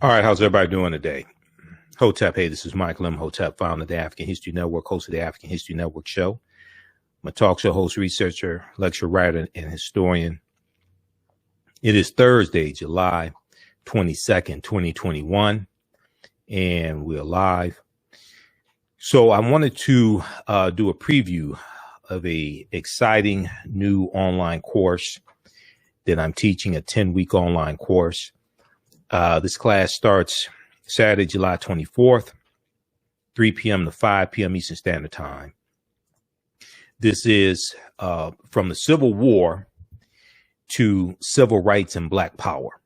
All right, how's everybody doing today? Hotep, hey, this is Michael Imhotep, founder of the African History Network, host of the African History Network show. I'm a talk show host, researcher, lecturer, writer, and historian. It is Thursday, July 22nd, 2021, and we're live. So I wanted to do a preview of a exciting new online course that I'm teaching, a 10-week online course. This class starts Saturday, July 24th, 3 p.m. to 5 p.m. Eastern Standard Time. This is from the Civil War to Civil Rights and Black Power,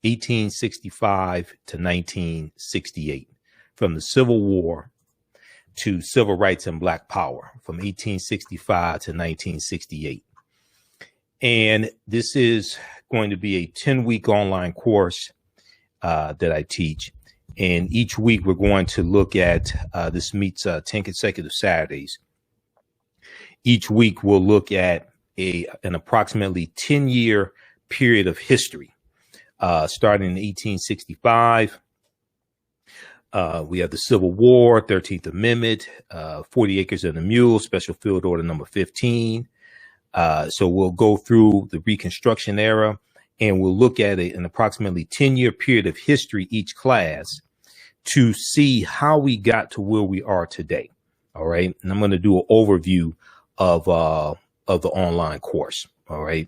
1865 to 1968. From the Civil War to Civil Rights and Black Power, from 1865 to 1968. And this is going to be a 10-week online course that I teach. And each week we're going to look at, this meets 10 consecutive Saturdays. Each week we'll look at an approximately 10-year period of history, starting in 1865. We have the Civil War, 13th Amendment, 40 Acres and a Mule, Special Field Order number 15. So we'll go through the Reconstruction era, and we'll look at an approximately 10-year period of history each class to see how we got to where we are today. All right. And I'm going to do an overview of the online course. All right.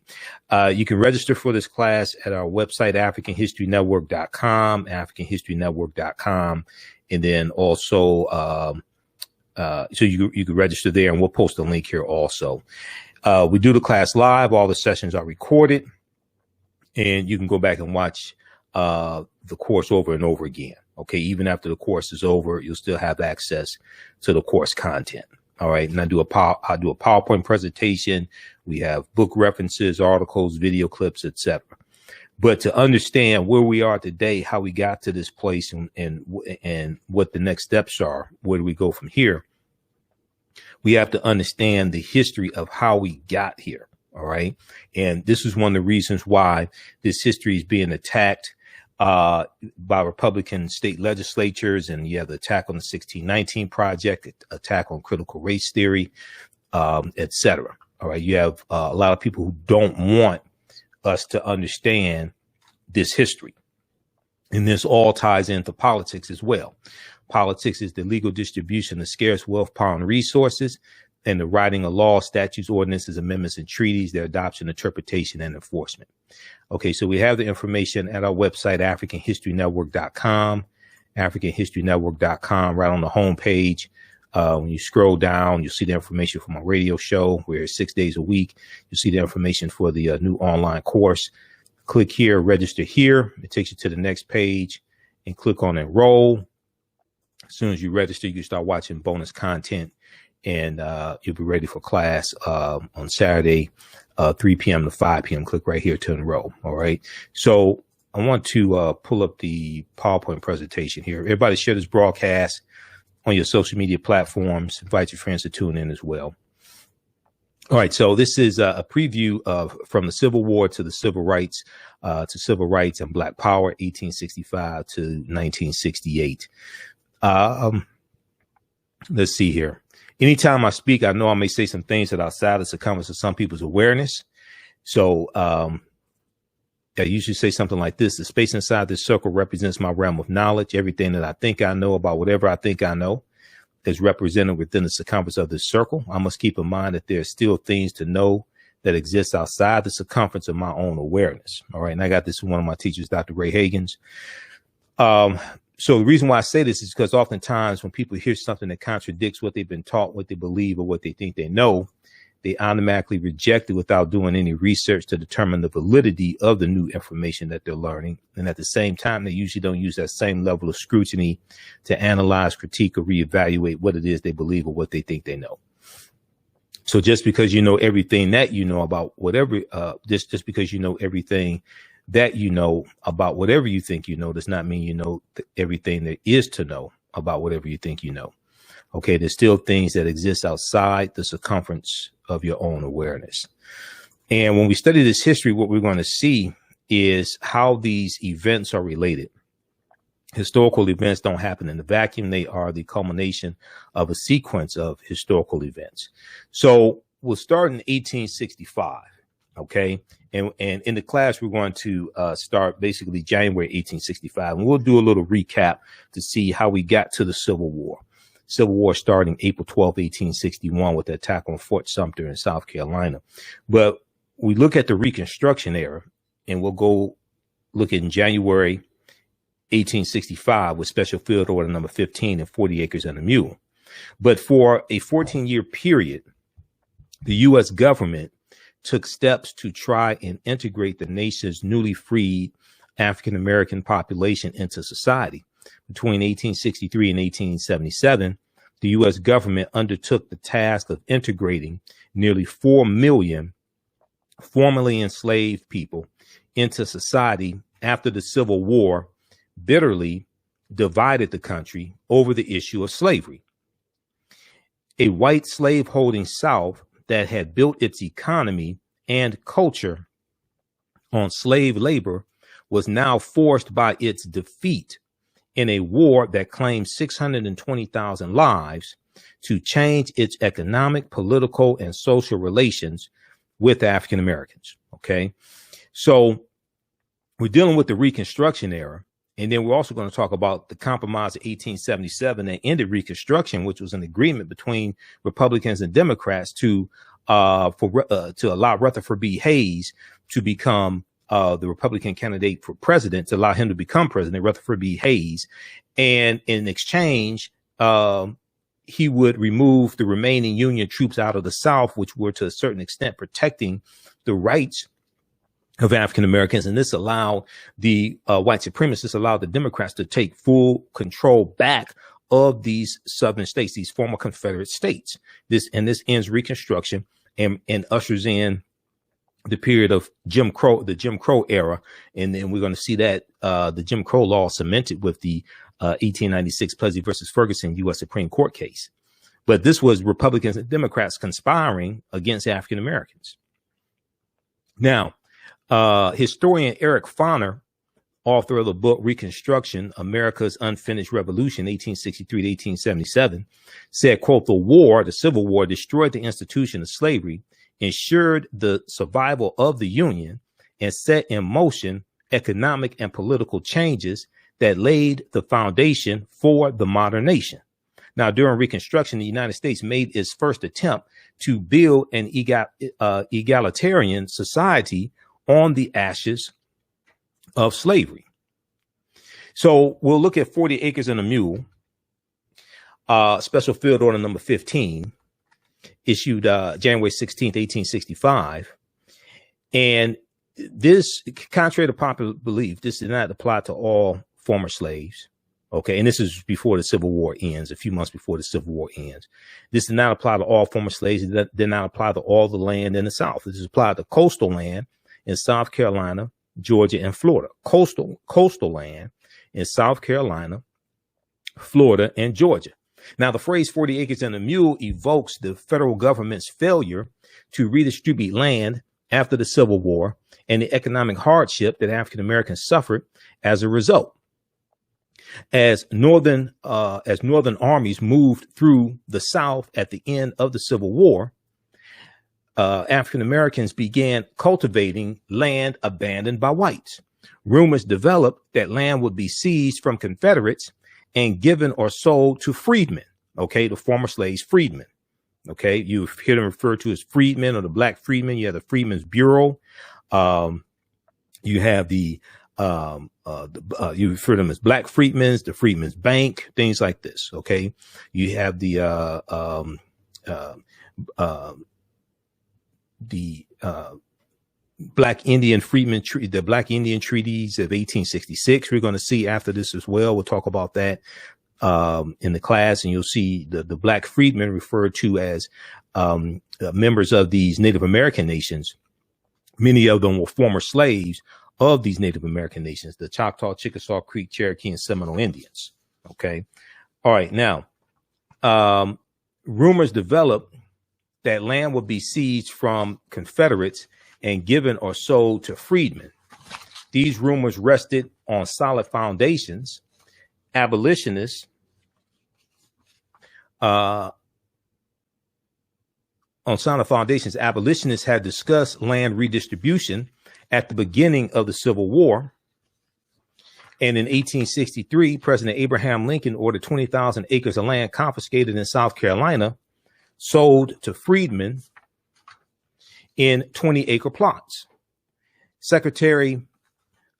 You can register for this class at our website, AfricanHistoryNetwork.com, AfricanHistoryNetwork.com. And then also, so you can register there, and we'll post a link here also. We do the class live. All the sessions are recorded, and you can go back and watch the course over and over again. Okay, even after the course is over, you'll still have access to the course content. All right, and I do a PowerPoint presentation. We have book references, articles, video clips, etc. But to understand where we are today, how we got to this place, and what the next steps are, where do we go from here? We have to understand the history of how we got here. All right. And this is one of the reasons why this history is being attacked by Republican state legislatures. And you have the attack on the 1619 Project, attack on critical race theory, et cetera. All right. You have a lot of people who don't want us to understand this history. And this all ties into politics as well. Politics is the legal distribution of scarce wealth, power, and resources, and the writing of laws, statutes, ordinances, amendments, and treaties, their adoption, interpretation, and enforcement. Okay, so we have the information at our website, AfricanHistoryNetwork.com, AfricanHistoryNetwork.com, right on the homepage. When you scroll down, you'll see the information for my radio show, where it's 6 days a week. You'll see the information for the new online course. Click here, register here. It takes you to the next page, and click on enroll. As soon as you register, you can start watching bonus content, and you'll be ready for class on Saturday, 3 p.m. to 5 p.m. Click right here to enroll. All right. So I want to pull up the PowerPoint presentation here. Everybody share this broadcast on your social media platforms. Invite your friends to tune in as well. All right. So this is a preview of from the Civil War to the Civil Rights and Black Power, 1865 to 1968. Let's see here. Anytime I speak, I know I may say some things that are outside the circumference of some people's awareness. So I usually say something like this: the space inside this circle represents my realm of knowledge. Everything that I think I know about whatever I think I know is represented within the circumference of this circle. I must keep in mind that there are still things to know that exist outside the circumference of my own awareness. All right. And I got this from one of my teachers, Dr. Ray Hagins. So the reason why I say this is because oftentimes when people hear something that contradicts what they've been taught, what they believe, or what they think they know, they automatically reject it without doing any research to determine the validity of the new information that they're learning. And at the same time, they usually don't use that same level of scrutiny to analyze, critique, or reevaluate what it is they believe or what they think they know. So just because you know everything that you know about whatever, just because you know everything that you know about whatever you think you know does not mean you know everything there is to know about whatever you think you know. Okay, there's still things that exist outside the circumference of your own awareness. And when we study this history, what we're going to see is how these events are related. Historical events don't happen in a vacuum. They are the culmination of a sequence of historical events. So we'll start in 1865. Okay. And in the class, we're going to start basically January 1865. And we'll do a little recap to see how we got to the Civil War. Civil War starting April 12, 1861 with the attack on Fort Sumter in South Carolina. But we look at the Reconstruction era, and we'll go look in January 1865 with Special Field Order number 15 and 40 Acres and a Mule. But for a 14-year period, the U.S. government took steps to try and integrate the nation's newly freed African-American population into society. Between 1863 and 1877, the U.S. government undertook the task of integrating nearly 4 million formerly enslaved people into society after the Civil War bitterly divided the country over the issue of slavery. A white slave-holding South that had built its economy and culture on slave labor was now forced by its defeat in a war that claimed 620,000 lives to change its economic, political, and social relations with African Americans. Okay. So we're dealing with the Reconstruction era. And then we're also going to talk about the Compromise of 1877 that ended Reconstruction, which was an agreement between Republicans and Democrats to allow Rutherford B. Hayes to become the Republican candidate for president, to allow him to become president, Rutherford B. Hayes. And in exchange, he would remove the remaining Union troops out of the South, which were to a certain extent protecting the rights of African Americans. And this allowed the white supremacists, allowed the Democrats to take full control back of these southern states, these former Confederate states. This ends Reconstruction and ushers in the period of Jim Crow, the Jim Crow era. And then we're going to see that the Jim Crow law cemented with the 1896 Plessy versus Ferguson U.S. Supreme Court case. But this was Republicans and Democrats conspiring against African Americans. Now, historian Eric Foner, author of the book Reconstruction, America's Unfinished Revolution, 1863 to 1877, said, quote, the Civil War destroyed the institution of slavery, ensured the survival of the Union, and set in motion economic and political changes that laid the foundation for the modern nation. Now, during Reconstruction, the United States made its first attempt to build an egalitarian society on the ashes of slavery. So we'll look at 40 Acres and a Mule, Special Field Order number 15, issued January 16th, 1865. And this, contrary to popular belief, this did not apply to all former slaves. Okay. And this is before the Civil War ends, a few months before the Civil War ends. This did not apply to all former slaves. It did not apply to all the land in the South. This is applied to coastal land in South Carolina, Georgia, and Florida. Coastal land in South Carolina, Florida, and Georgia. Now, the phrase 40 acres and a mule evokes the federal government's failure to redistribute land after the Civil War and the economic hardship that African Americans suffered as a result. As northern armies moved through the South at the end of the Civil War, African Americans began cultivating land abandoned by whites. Rumors developed that land would be seized from Confederates and given or sold to freedmen. Okay, the former slaves, freedmen. Okay, you hear them referred to as freedmen or the black freedmen. You have the Freedmen's Bureau. You have the you refer to them as black freedmen's, the Freedmen's Bank, things like this. Okay, you have the Black Indian Freedmen, the Black Indian treaties of 1866. We're going to see after this as well. We'll talk about that in the class, and you'll see the black freedmen referred to as members of these Native American nations. Many of them were former slaves of these Native American nations, the Choctaw, Chickasaw, Creek, Cherokee, and Seminole Indians. Okay. All right. Now, rumors developed that land would be seized from Confederates and given or sold to freedmen. These rumors rested on solid foundations. abolitionists on Sound Foundations, abolitionists had discussed land redistribution at the beginning of the Civil War. And in 1863, President Abraham Lincoln ordered 20,000 acres of land confiscated in South Carolina, sold to freedmen in 20-acre plots. Secretary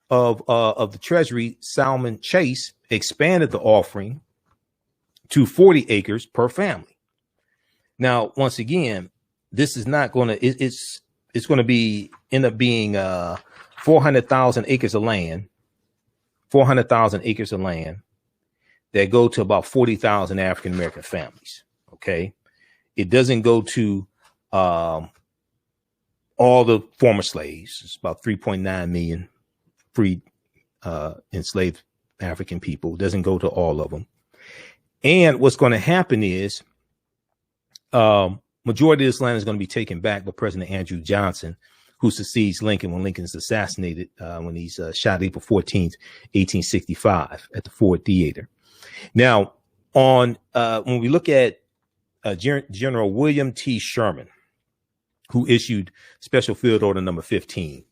of the Treasury, Salmon Chase, expanded the offering to 40 acres per family. Now, once again, this is not going to, it's going to end up being 400,000 acres of land, 400,000 acres of land that go to about 40,000 African-American families. Okay. It doesn't go to all the former slaves. It's about 3.9 million free enslaved African people. It doesn't go to all of them. And what's going to happen is majority of this land is going to be taken back by President Andrew Johnson, who succeeds Lincoln when Lincoln is assassinated, when he's shot April 14th, 1865 at the Ford Theater. Now, when we look at General William T. Sherman, who issued Special Field Order number 15,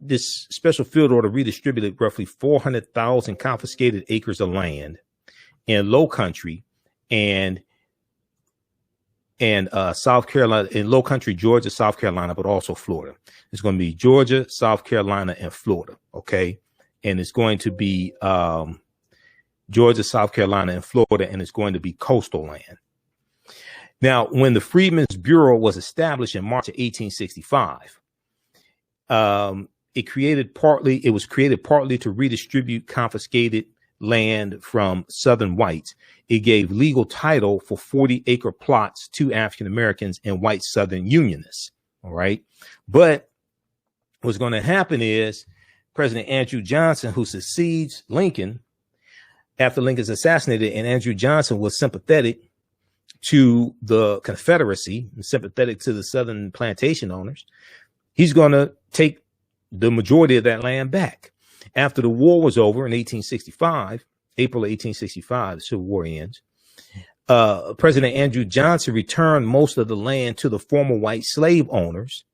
this Special Field Order redistributed roughly 400,000 confiscated acres of land in Low Country and South Carolina, in Low Country, Georgia, South Carolina, but also Florida. It's going to be Georgia, South Carolina, and Florida. Okay. And it's going to be Georgia, South Carolina, and Florida, and it's going to be coastal land. Now, when the Freedmen's Bureau was established in March of 1865, it was created partly to redistribute confiscated land from Southern whites. It gave legal title for 40-acre plots to African Americans and white Southern Unionists. All right. But what's going to happen is President Andrew Johnson, who succeeds Lincoln after Lincoln's assassinated, and Andrew Johnson was sympathetic to the Confederacy and sympathetic to the Southern plantation owners, he's going to take the majority of that land back. After the war was over in 1865, April 1865, the Civil War ends. President Andrew Johnson returned most of the land to the former white slave owners.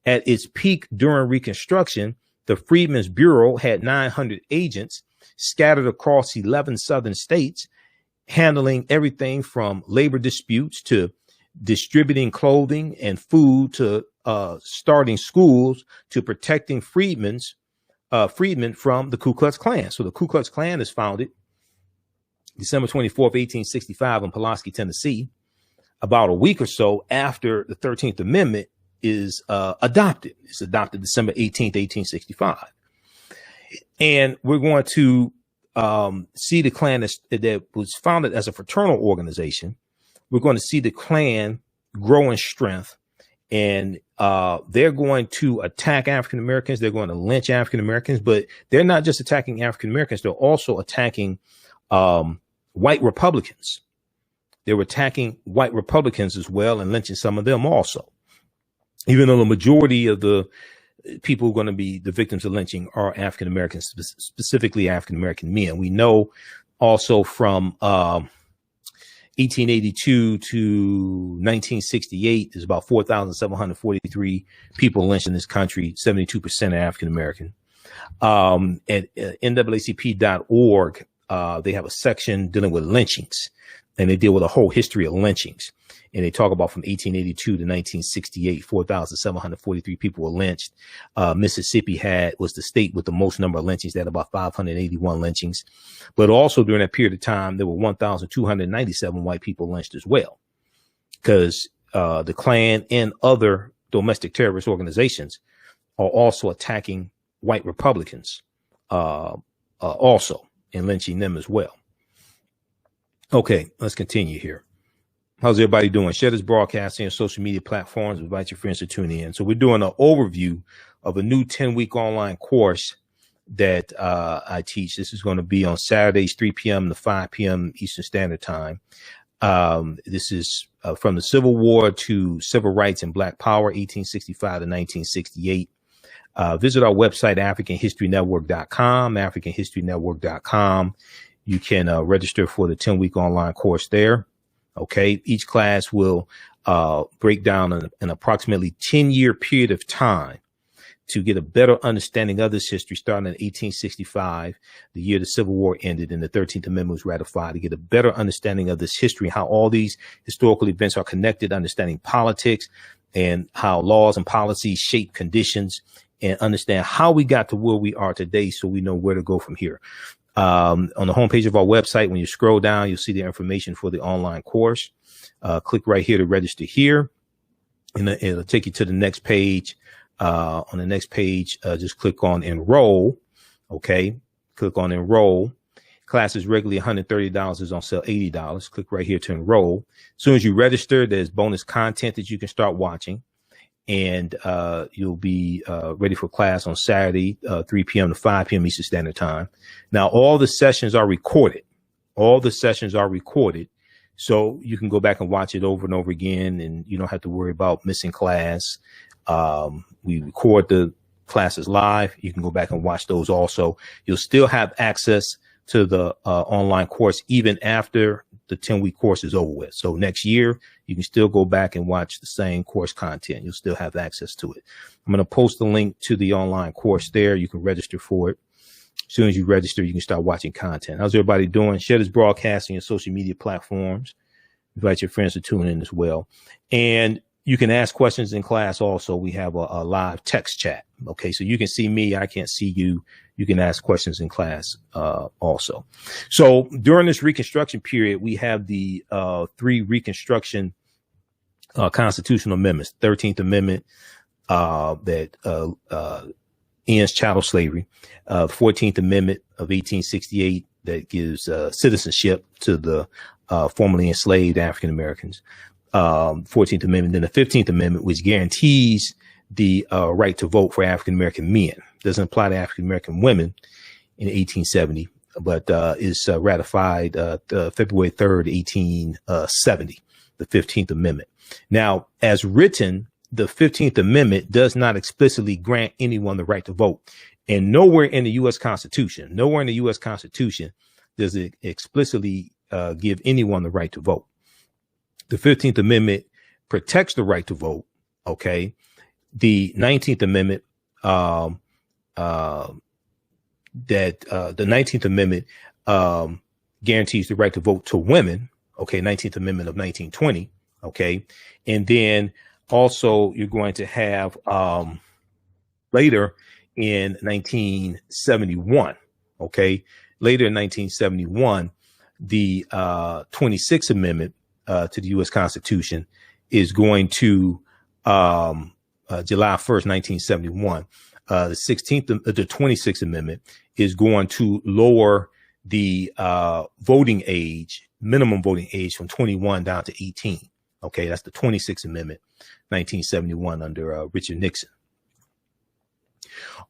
At its peak during Reconstruction, the Freedmen's Bureau had 900 agents scattered across 11 southern states, handling everything from labor disputes to distributing clothing and food to starting schools to protecting freedmen from the Ku Klux Klan. So the Ku Klux Klan is founded December 24th, 1865 in Pulaski, Tennessee, about a week or so after the 13th Amendment is adopted. It's adopted December 18th, 1865. And we're going to see the Klan that was founded as a fraternal organization. We're going to see the Klan grow in strength, and they're going to attack African Americans. They're going to lynch African Americans, but they're not just attacking African Americans. They're also attacking white Republicans. They were attacking white Republicans as well and lynching some of them also, even though the majority of the people who are going to be the victims of lynching are African Americans, specifically African American men. We know also from 1882 to 1968, there's about 4,743 people lynched in this country, 72% are African American. At NAACP.org, they have a section dealing with lynchings, and they deal with a whole history of lynchings. And they talk about from 1882 to 1968, 4,743 people were lynched. Mississippi was the state with the most number of lynchings. They had about 581 lynchings. But also during that period of time, there were 1,297 white people lynched as well, because the Klan and other domestic terrorist organizations are also attacking white Republicans also and lynching them as well. Okay, let's continue here. How's everybody doing? Share this broadcast on social media platforms. Invite your friends to tune in. So we're doing an overview of a new 10-week online course that I teach. This is going to be on Saturdays, 3 p.m. to 5 p.m. Eastern Standard Time. This is from the Civil War to Civil Rights and Black Power, 1865 to 1968. Visit our website, AfricanHistoryNetwork.com, AfricanHistoryNetwork.com. You can register for the 10-week online course there. Okay. Each class will break down an approximately 10-year period of time to get a better understanding of this history, starting in 1865, the year the Civil War ended and the 13th Amendment was ratified, to get a better understanding of this history, how all these historical events are connected, understanding politics and how laws and policies shape conditions, and understand how we got to where we are today so we know where to go from here. On the homepage of our website, when you scroll down, you'll see the information for the online course. Click right here to register here, and it'll take you to the next page. On the next page, just click on enroll. Okay. Click on enroll. Class is regularly $130, is on sale $80. Click right here to enroll. As soon as you register, there's bonus content that you can start watching, and you'll be ready for class on Saturday, 3 p.m. to 5 p.m. Eastern Standard Time. Now, all the sessions are recorded. All the sessions are recorded, so you can go back and watch it over and over again, and you don't have to worry about missing class. We record the classes live. You can go back and watch those also. You'll still have access to the online course even after the 10-week course is over with. So next year, you can still go back and watch the same course content. You'll still have access to it. I'm going to post the link to the online course there. You can register for it. As soon as you register, you can start watching content. How's everybody doing? Share this broadcast on your social media platforms. Invite your friends to tune in as well. And you can ask questions in class also. We have a live text chat. Okay, so you can see me. I can't see you. You can ask questions in class also. So during this Reconstruction period, we have the 3 Reconstruction constitutional amendments. 13th Amendment that ends chattel slavery. 14th Amendment of 1868 that gives citizenship to the formerly enslaved African Americans. 14th Amendment, then the 15th Amendment, which guarantees the right to vote for African American men. Doesn't apply to African American women in 1870, but is ratified February 3rd, 1870, the 15th Amendment. Now, as written, the 15th Amendment does not explicitly grant anyone the right to vote. And nowhere in the U.S. Constitution, does it explicitly give anyone the right to vote. The 15th Amendment protects the right to vote. Okay. The 19th Amendment, the 19th Amendment, guarantees the right to vote to women. Okay. 19th Amendment of 1920. Okay. And then also you're going to have, later in 1971. Okay. Later in 1971, the, 26th Amendment, to the U.S. Constitution is going to, July 1st, 1971, the 26th Amendment is going to lower the, minimum voting age from 21 down to 18. Okay. That's the 26th Amendment, 1971 under, Richard Nixon.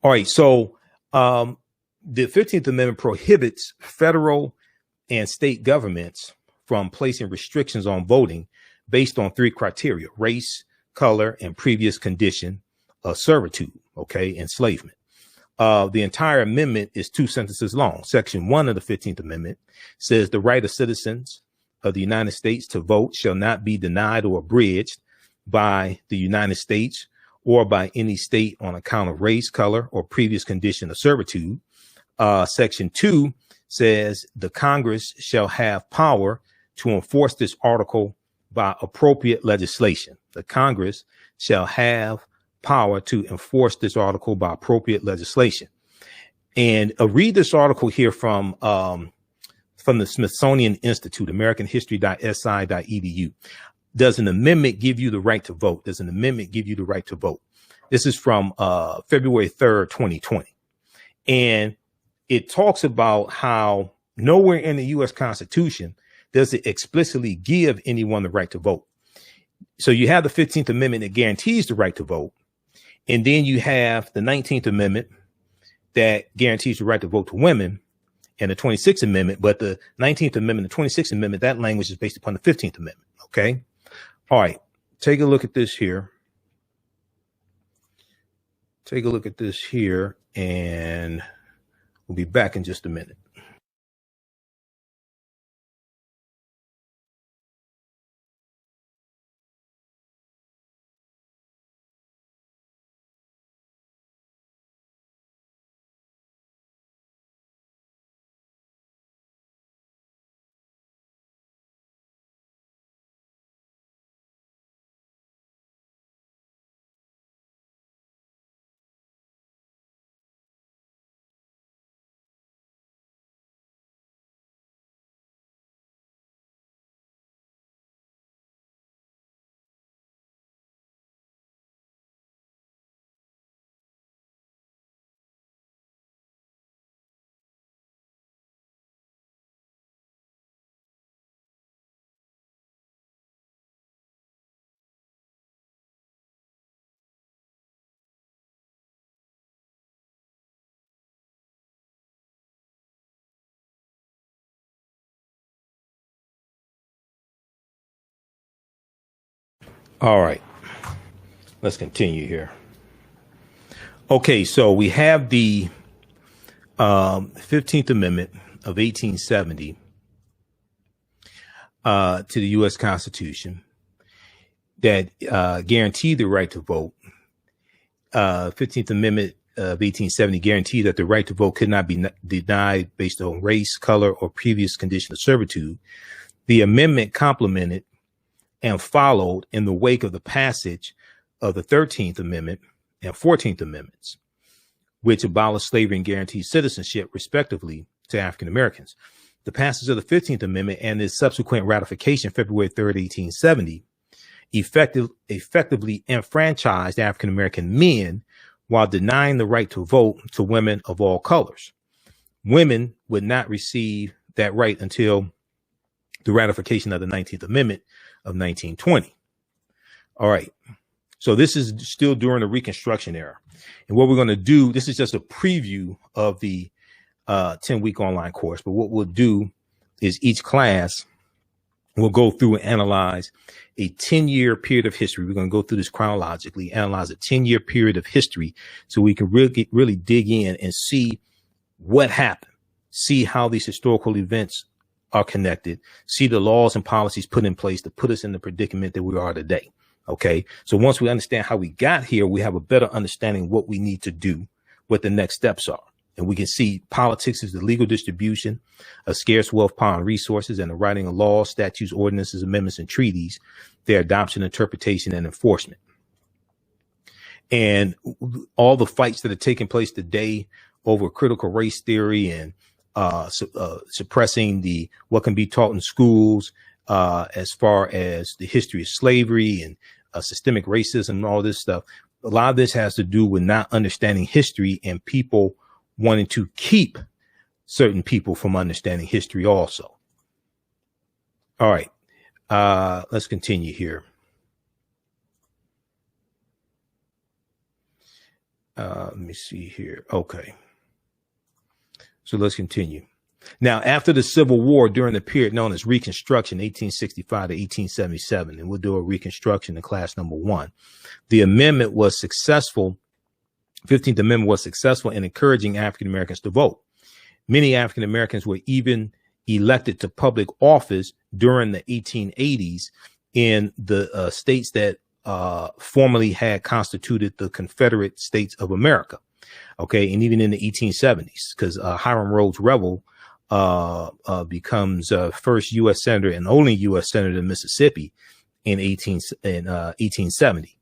All right. So, the 15th Amendment prohibits federal and state governments from placing restrictions on voting based on 3 criteria: race, color, and previous condition of servitude. Okay. Enslavement. The entire amendment is 2 sentences long. Section 1 of the 15th Amendment says the right of citizens of the United States to vote shall not be denied or abridged by the United States or by any state on account of race, color, or previous condition of servitude. Section 2 says the Congress shall have power to enforce this article by appropriate legislation. The Congress shall have power to enforce this article by appropriate legislation. And read this article here from the Smithsonian Institute, americanhistory.si.edu. Does an amendment give you the right to vote? Does an amendment give you the right to vote? This is from February 3rd, 2020. And it talks about how nowhere in the U.S. Constitution does it explicitly give anyone the right to vote. So you have the 15th Amendment that guarantees the right to vote. And then you have the 19th Amendment that guarantees the right to vote to women, and the 26th Amendment. But the 19th Amendment, the 26th Amendment, that language is based upon the 15th Amendment. Okay. All right. Take a look at this here. take a look at this here, and we'll be back in just a minute. All right, let's continue here. Okay, so we have the 15th Amendment of 1870 to the U.S. Constitution that guaranteed the right to vote. 15th Amendment of 1870 guaranteed that the right to vote could not be denied based on race, color, or previous condition of servitude. The amendment complemented and followed in the wake of the passage of the 13th Amendment and 14th Amendments, which abolished slavery and guaranteed citizenship, respectively, to African Americans. The passage of the 15th Amendment and its subsequent ratification, February 3rd, 1870, effectively enfranchised African American men while denying the right to vote to women of all colors. Women would not receive that right until the ratification of the 19th Amendment of 1920. All right. So this is still during the Reconstruction era. And what we're going to do, this is just a preview of the 10-week online course. But what we'll do is each class will go through and analyze a 10-year period of history. We're going to go through this chronologically, analyze a 10-year period of history so we can really dig in and see what happened, see how these historical events are connected, see the laws and policies put in place to put us in the predicament that we are today. Okay. So once we understand how we got here, we have a better understanding of what we need to do, what the next steps are. And we can see politics is the legal distribution of scarce wealth, power, and resources, and the writing of laws, statutes, ordinances, amendments, and treaties, their adoption, interpretation, and enforcement. And all the fights that are taking place today over critical race theory and suppressing what can be taught in schools as far as the history of slavery and systemic racism and all this stuff. A lot of this has to do with not understanding history and people wanting to keep certain people from understanding history also. All right. Let's continue here. Let me see here. Okay. So let's continue. Now, after the Civil War, during the period known as Reconstruction, 1865 to 1877, and we'll do a Reconstruction in class number 1, the amendment was successful. 15th Amendment was successful in encouraging African Americans to vote. Many African Americans were even elected to public office during the 1880s in the states that formerly had constituted the Confederate States of America. Okay. And even in the 1870s, because Hiram Rhodes Revel becomes first U.S. Senator and only U.S. Senator in Mississippi in 1870.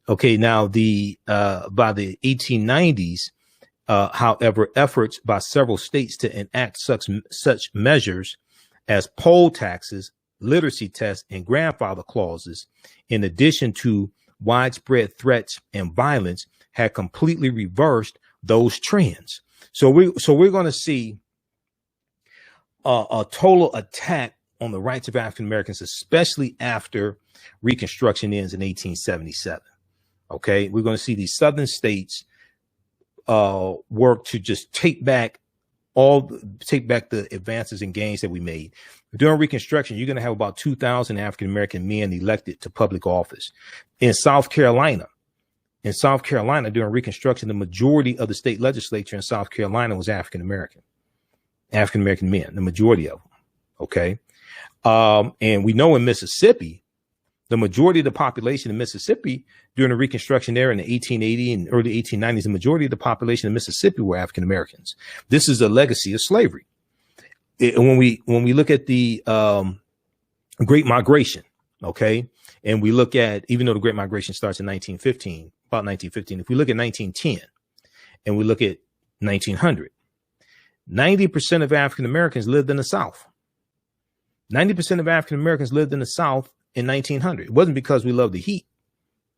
Okay. Now by the 1890s, however, efforts by several states to enact such measures as poll taxes, literacy tests, and grandfather clauses, in addition to widespread threats and violence, had completely reversed those trends. So we're going to see a total attack on the rights of African Americans, especially after Reconstruction ends in 1877. Okay, we're going to see these southern states work to just take back the advances and gains that we made. During Reconstruction, you're going to have about 2,000 African American men elected to public office. In South Carolina, in South Carolina during Reconstruction, the majority of the state legislature in South Carolina was African American men, the majority of them. Okay. And we know in Mississippi, the majority of the population in Mississippi during the Reconstruction era in the 1880 and early 1890s, the majority of the population in Mississippi were African Americans. This is a legacy of slavery. When we look at the Great Migration, okay, and we look at, even though the Great Migration starts in 1915, about 1915, if we look at 1910 and we look at 1900, 90% of African Americans lived in the South. 90% of African Americans lived in the South in 1900. It wasn't because we loved the heat.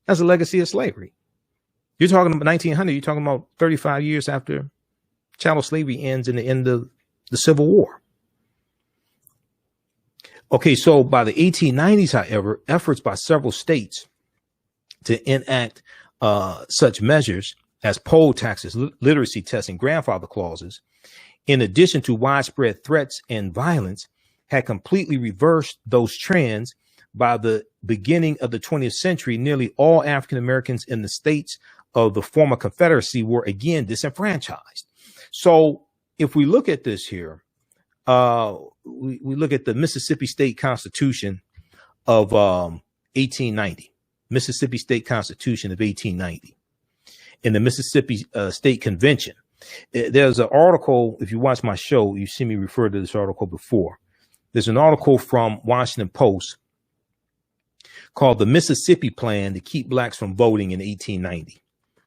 That's a legacy of slavery. You're talking about 1900. You're talking about 35 years after chattel slavery ends in the end of the Civil War. Okay, so by the 1890s, however, efforts by several states to enact such measures as poll taxes, literacy tests, and grandfather clauses, in addition to widespread threats and violence, had completely reversed those trends. By the beginning of the 20th century, nearly all African Americans in the states of the former Confederacy were again disenfranchised. So if we look at this here, we look at the Mississippi State Constitution of 1890, Mississippi State Constitution of 1890, in the Mississippi State Convention. There's an article, if you watch my show, you've seen me refer to this article before. There's an article from Washington Post called The Mississippi Plan to Keep Blacks from Voting in 1890.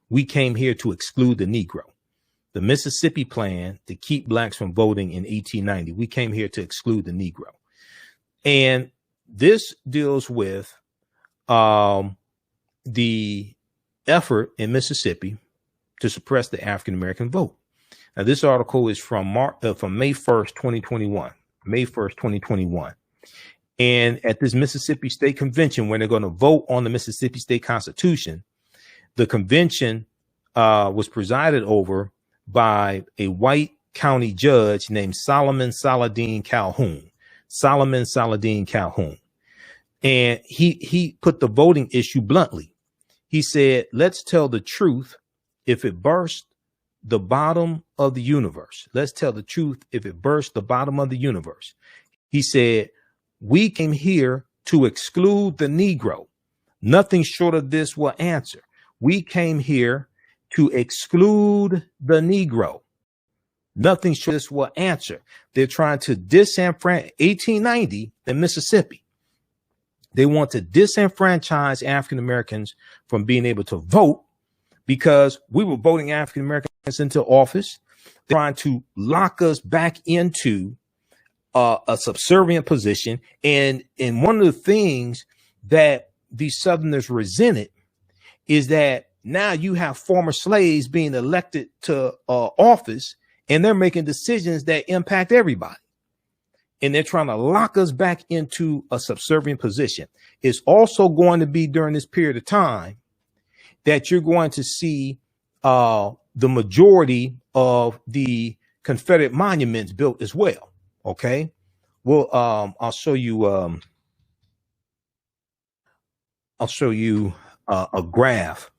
We came here to exclude the Negro. The Mississippi Plan to Keep Blacks from Voting in 1890. We came here to exclude the Negro. And this deals with the effort in Mississippi to suppress the African American vote. Now, this article is from May 1st, 2021. May 1st, 2021. And at this Mississippi State Convention, when they're going to vote on the Mississippi State Constitution, the convention was presided over by a white county judge named Solomon Saladin Calhoun. Solomon Saladin Calhoun. And he put the voting issue bluntly. He said, let's tell the truth if it burst the bottom of the universe. Let's tell the truth if it burst the bottom of the universe. He said, we came here to exclude the Negro. Nothing short of this will answer. We came here to exclude the Negro. Nothing short of this will answer. They're trying to disenfranchise 1890 in Mississippi. They want to disenfranchise African Americans from being able to vote because we were voting African Americans into office. They're trying to lock us back into a subservient position. And one of the things that these Southerners resented is that now you have former slaves being elected to office, and they're making decisions that impact everybody. And they're trying to lock us back into a subservient position. It's also going to be during this period of time that you're going to see the majority of the Confederate monuments built as well. Okay, well, I'll show you a graph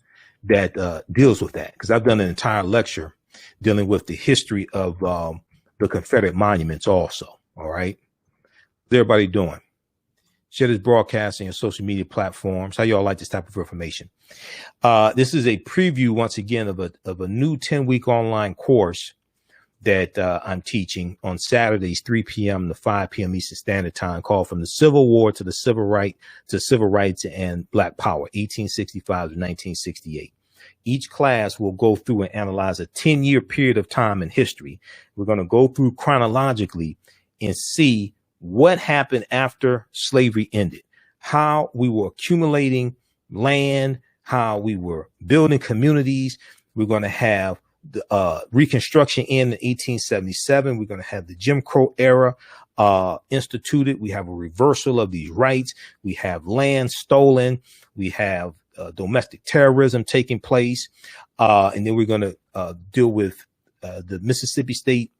that deals with that, because I've done an entire lecture dealing with the history of the Confederate monuments also. All right, how's everybody doing? Share this broadcasting on social media platforms. How y'all like this type of information? This is a preview once again of a new 10-week online course that I'm teaching on Saturdays, 3 p.m. to 5 p.m. Eastern Standard Time, called From the Civil War to the Civil Rights and Black Power, 1865 to 1968. Each class will go through and analyze a 10-year period of time in history. We're going to go through chronologically and see what happened after slavery ended, how we were accumulating land, how we were building communities. We're going to have the Reconstruction in 1877. We're going to have the Jim Crow era instituted. We have a reversal of these rights. We have land stolen. We have domestic terrorism taking place. And then we're going to deal with the Mississippi State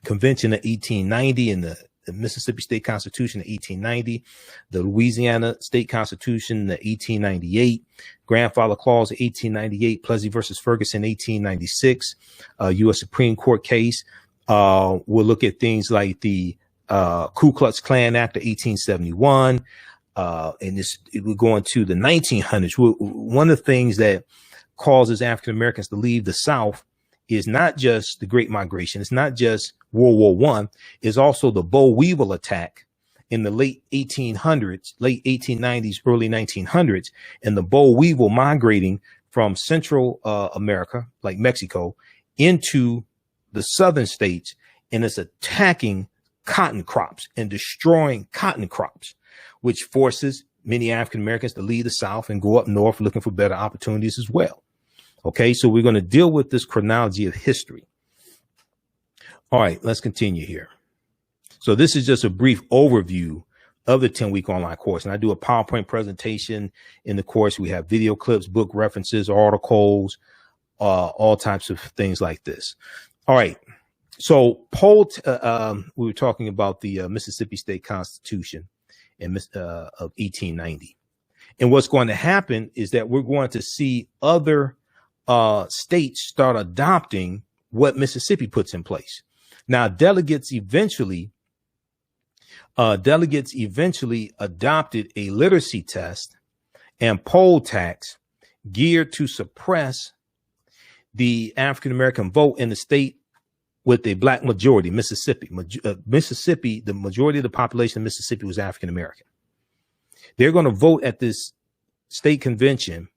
Convention of 1890 and Mississippi State Constitution in 1890, the Louisiana State Constitution in 1898, Grandfather Clause in 1898, Plessy versus Ferguson 1896, U.S. Supreme Court case. We'll look at things like the Ku Klux Klan Act of 1871, and we're going to the 1900s. One of the things that causes African Americans to leave the South is not just the Great Migration. It's not just World War I. It's also the boll weevil attack in the late 1800s, late 1890s, early 1900s, and the boll weevil migrating from Central America, like Mexico, into the southern states, and it's attacking cotton crops and destroying cotton crops, which forces many African Americans to leave the South and go up north looking for better opportunities as well. Okay, so we're going to deal with this chronology of history. All right, let's continue here. So this is just a brief overview of the 10-week online course. And I do a PowerPoint presentation in the course. We have video clips, book references, articles, all types of things like this. All right. So we were talking about the Mississippi State Constitution of 1890. And what's going to happen is that we're going to see other states start adopting what Mississippi puts in place. Now, delegates eventually adopted a literacy test and poll tax geared to suppress the African American vote in the state with a black majority. Mississippi, the majority of the population of Mississippi was African American. They're going to vote at this state convention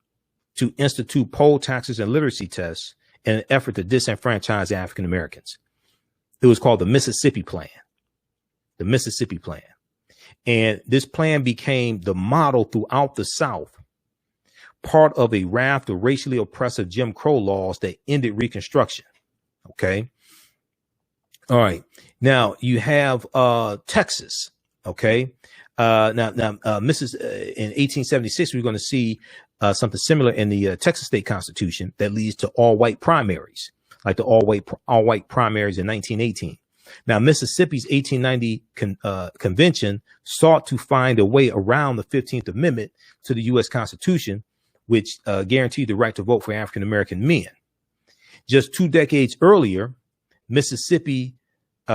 to institute poll taxes and literacy tests in an effort to disenfranchise African Americans. It was called the Mississippi Plan. The Mississippi Plan. And this plan became the model throughout the South, part of a raft of racially oppressive Jim Crow laws that ended Reconstruction. Okay. All right. Now you have Texas. Okay. In 1876, we're going to see something similar in the Texas State Constitution that leads to all white primaries, like the all white primaries in 1918. Now, Mississippi's 1890 convention sought to find a way around the 15th Amendment to the U.S. Constitution, which guaranteed the right to vote for African American men. Just 2 decades earlier, Mississippi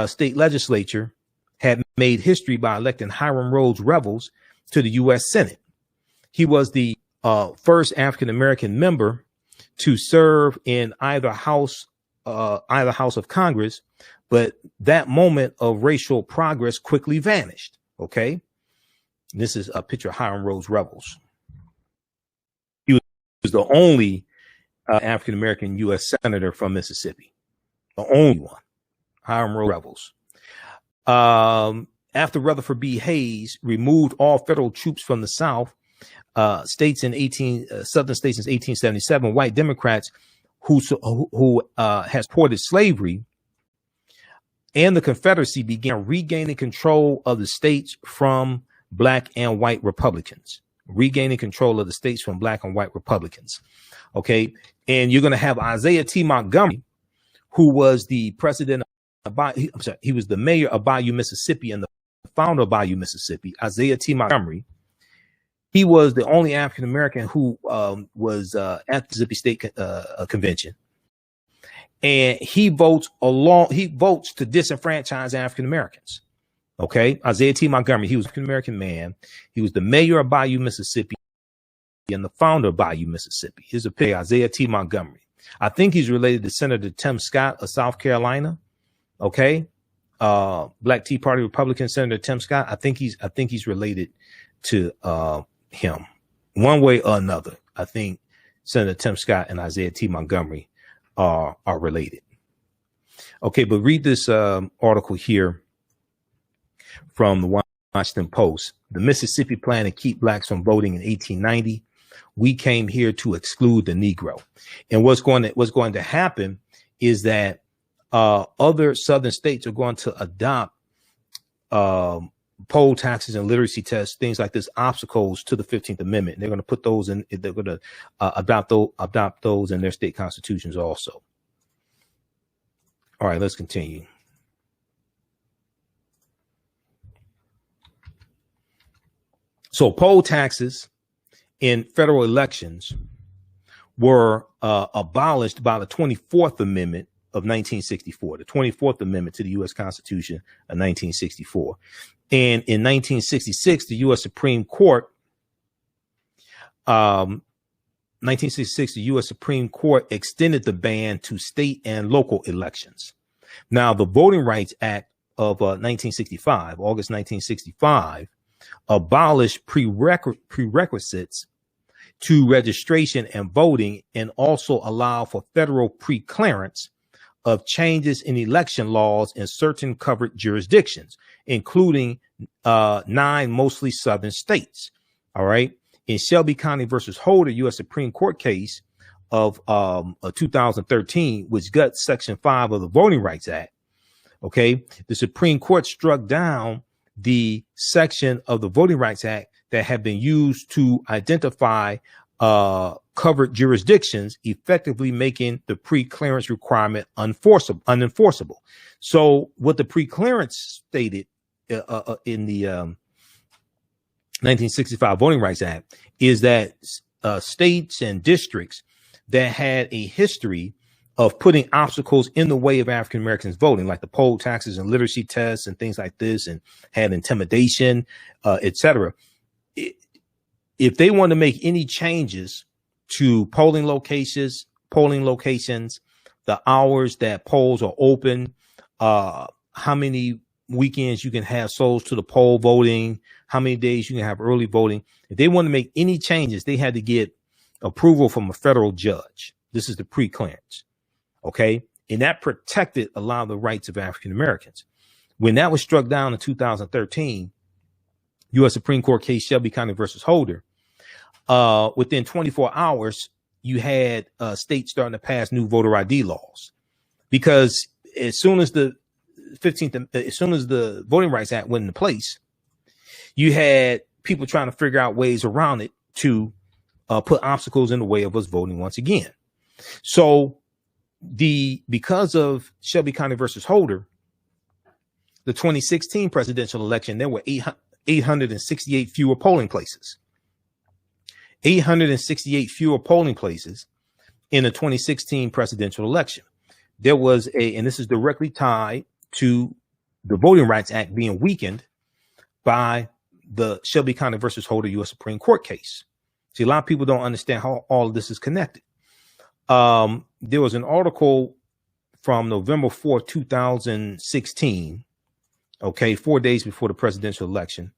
state legislature had made history by electing Hiram Rhodes Revels to the U.S. Senate. He was the first African American member to serve in either house of Congress, but that moment of racial progress quickly vanished. Okay, this is a picture of Hiram Rhodes Revels. He was the only African American U.S. senator from Mississippi, the only one. Hiram Rhodes Revels. After Rutherford B. Hayes removed all federal troops from the South, southern states in 1877, white Democrats who has supported slavery and the Confederacy began regaining control of the states from black and white Republicans. Okay. And you're going to have Isaiah T. Montgomery, who was the president he was the mayor of Bayou, Mississippi, and the founder of Bayou, Mississippi. Isaiah T. Montgomery. He was the only African American who was at the Mississippi State Convention, and he votes to disenfranchise African Americans. Okay, Isaiah T. Montgomery. He was an African American man. He was the mayor of Bayou, Mississippi, and the founder of Bayou, Mississippi. Here's a picture, Isaiah T. Montgomery. I think he's related to Senator Tim Scott of South Carolina. Okay. Black Tea Party Republican Senator Tim Scott. I think he's related to him one way or another. I think Senator Tim Scott and Isaiah T. Montgomery are related. Okay, but read this article here from the Washington Post. The Mississippi Plan to keep blacks from voting in 1890. We came here to exclude the Negro. And what's going to happen is that other southern states are going to adopt poll taxes and literacy tests, things like this, obstacles to the 15th Amendment. They're going to put those in. They're going to adopt those in their state constitutions also. All right, let's continue. So poll taxes in federal elections were abolished by the 24th Amendment of 1964, the 24th Amendment to the U.S. Constitution of 1964. And in 1966, the U.S. Supreme Court, 1966, the U.S. Supreme Court extended the ban to state and local elections. Now, the Voting Rights Act of 1965, August 1965, abolished prerequisites to registration and voting, and also allow for federal preclearance of changes in election laws in certain covered jurisdictions, including 9 mostly southern states. All right. In Shelby County versus Holder, U.S. Supreme Court case of 2013, which guts Section 5 of the Voting Rights Act. OK, the Supreme Court struck down the section of the Voting Rights Act that had been used to identify covered jurisdictions, effectively making the pre-clearance requirement unenforceable. So what the pre-clearance stated in the 1965 Voting Rights Act is that states and districts that had a history of putting obstacles in the way of African Americans voting, like the poll taxes and literacy tests and things like this, and had intimidation, etc. If they want to make any changes to polling locations, the hours that polls are open, how many weekends you can have souls to the poll voting, how many days you can have early voting. If they want to make any changes, they had to get approval from a federal judge. This is the pre-clearance. OK, and that protected a lot of the rights of African Americans. When that was struck down in 2013, U.S. Supreme Court case Shelby County versus Holder, within 24 hours, you had states starting to pass new voter ID laws, because as soon as the Voting Rights Act went into place, you had people trying to figure out ways around it to put obstacles in the way of us voting once again. So because of Shelby County versus Holder, the 2016 presidential election, there were 868 fewer polling places. 868 fewer polling places in the 2016 presidential election. There was and this is directly tied to the Voting Rights Act being weakened by the Shelby County versus Holder U.S. Supreme Court case. See, a lot of people don't understand how all of this is connected. There was an article from November 4th, 2016. OK, 4 days before the presidential election,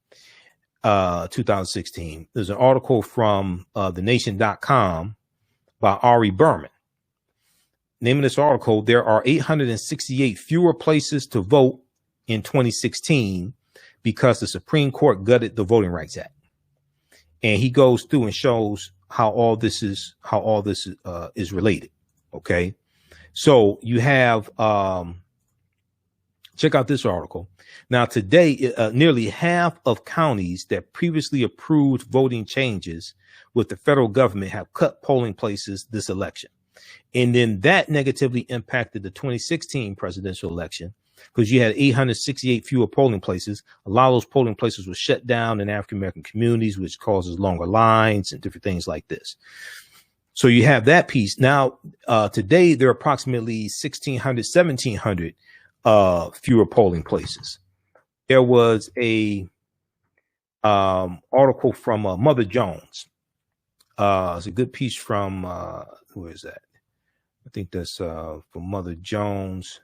2016. There's an article from thenation.com by Ari Berman. Name of this article: there are 868 fewer places to vote in 2016 because the Supreme Court gutted the Voting Rights Act. And he goes through and shows how all this is related. OK, so you have check out this article. Now, today, nearly half of counties that previously approved voting changes with the federal government have cut polling places this election. And then that negatively impacted the 2016 presidential election, because you had 868 fewer polling places. A lot of those polling places were shut down in African American communities, which causes longer lines and different things like this. So you have that piece. Now, today, there are approximately 1,700 fewer polling places. There was a article from Mother Jones. It's a good piece from who is that? I think that's from Mother Jones.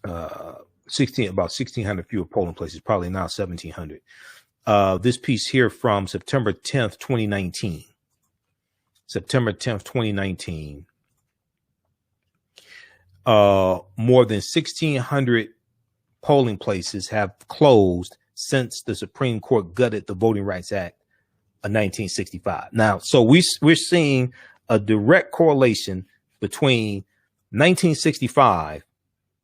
About 1,600 fewer polling places, probably now 1,700. This piece here from September 10th, 2019. September 10th, 2019. More than 1,600 polling places have closed since the Supreme Court gutted the Voting Rights Act of 1965. Now, so we're seeing a direct correlation between 1965,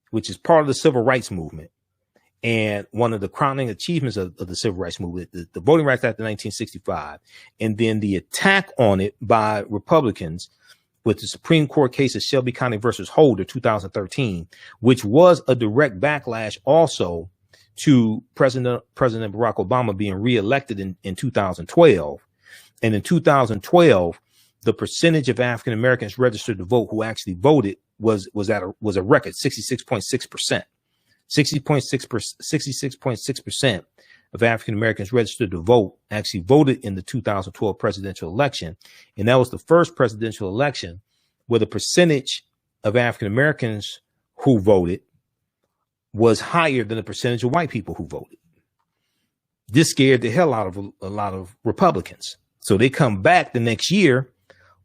which is part of the civil rights movement, and one of the crowning achievements of the civil rights movement, the Voting Rights Act of 1965, and then the attack on it by Republicans with the Supreme Court case of Shelby County versus Holder, 2013, which was a direct backlash also to President Barack Obama being reelected in 2012. And in 2012, the percentage of African Americans registered to vote who actually voted was a record 66.6%. 66.6% of African Americans registered to vote actually voted in the 2012 presidential election. And that was the first presidential election where the percentage of African Americans who voted was higher than the percentage of white people who voted. This scared the hell out of a lot of Republicans. So they come back the next year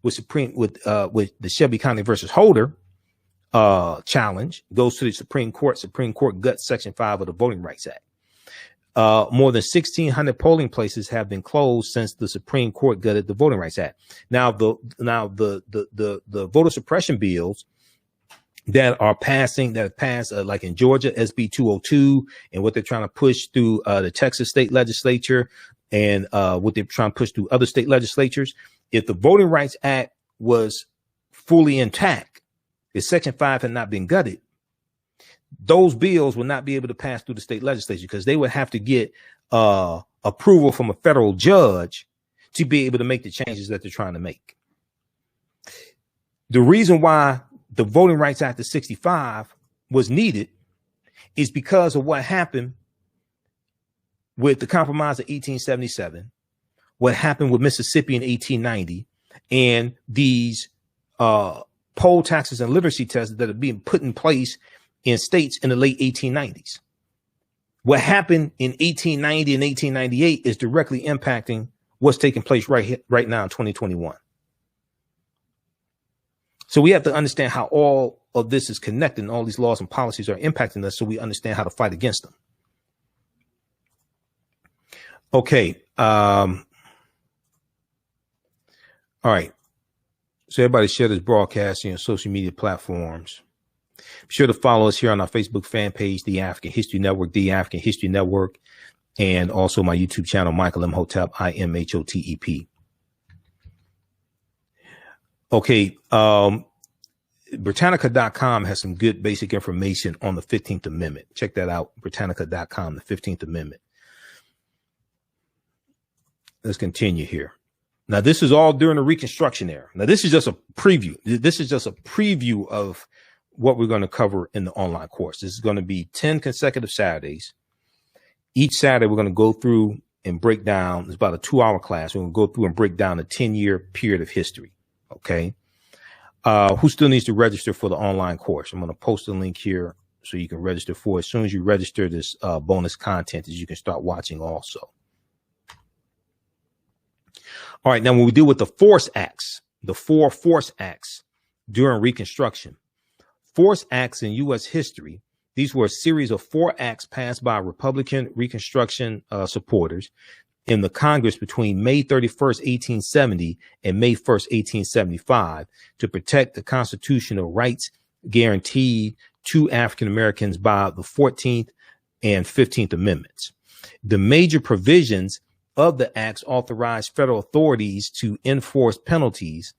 with the Shelby County versus Holder challenge, goes to the Supreme Court. Supreme Court guts Section 5 of the Voting Rights Act. More than 1,600 polling places have been closed since the Supreme Court gutted the Voting Rights Act. Now the voter suppression bills that passed like in Georgia, SB 202, and what they're trying to push through the Texas state legislature, and what they're trying to push through other state legislatures. If the Voting Rights Act was fully intact, if Section 5 had not been gutted, those bills would not be able to pass through the state legislature because they would have to get approval from a federal judge to be able to make the changes that they're trying to make. The reason why the Voting Rights Act of 65 was needed is because of what happened with the Compromise of 1877, what happened with Mississippi in 1890, and these poll taxes and literacy tests that are being put in place in states in the late 1890s. What happened in 1890 and 1898 is directly impacting what's taking place right now in 2021. So we have to understand how all of this is connected and all these laws and policies are impacting us so we understand how to fight against them. Okay. All right. So everybody share this broadcast on your social media platforms. Be sure to follow us here on our Facebook fan page, The African History Network, The African History Network, and also my YouTube channel, Michael Imhotep, IMHOTEP. Okay. Britannica.com has some good basic information on the 15th Amendment. Check that out. Britannica.com, the 15th Amendment. Let's continue here. Now, this is all during the Reconstruction era. Now, this is just a preview. This is just a preview of what we're going to cover in the online course. This is going to be 10 consecutive Saturdays. Each Saturday, we're going to go through and break down. It's about a 2-hour class. We're going to go through and break down a 10-year period of history. Okay. Who still needs to register for the online course? I'm going to post a link here so you can register for it. As soon as you register, this bonus content is you can start watching also. All right. Now, when we deal with the force acts, the 4 force acts during Reconstruction, force acts in U.S. history, these were a series of 4 acts passed by Republican Reconstruction supporters in the Congress between May 31st, 1870 and May 1st, 1875 to protect the constitutional rights guaranteed to African Americans by the 14th and 15th Amendments. The major provisions of the acts authorized federal authorities to enforce penalties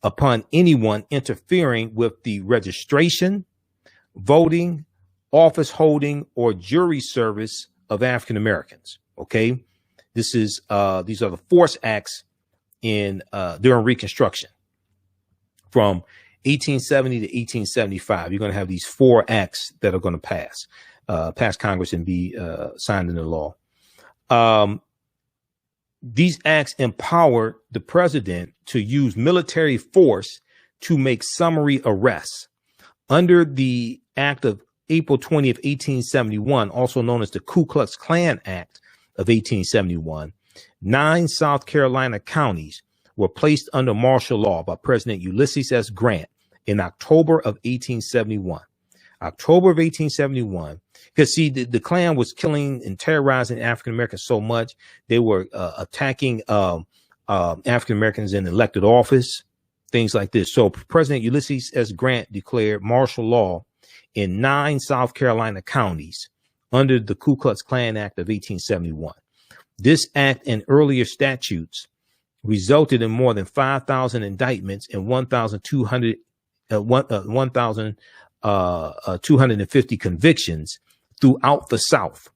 upon anyone interfering with the registration, voting, office holding, or jury service of African Americans. Okay. These are the force acts in during Reconstruction from 1870 to 1875. You're going to have these 4 acts that are going to pass Congress and be signed into law. These acts empower the president to use military force to make summary arrests. Under the Act of April 20th, 1871, also known as the Ku Klux Klan Act of 1871, 9 South Carolina counties were placed under martial law by President Ulysses S. Grant in October of 1871. October of 1871, because see, the Klan was killing and terrorizing African Americans so much, they were attacking African Americans in elected office, things like this. So President Ulysses S. Grant declared martial law in 9 South Carolina counties under the Ku Klux Klan Act of 1871. This act and earlier statutes resulted in more than 5,000 indictments and 1,250 convictions throughout the South.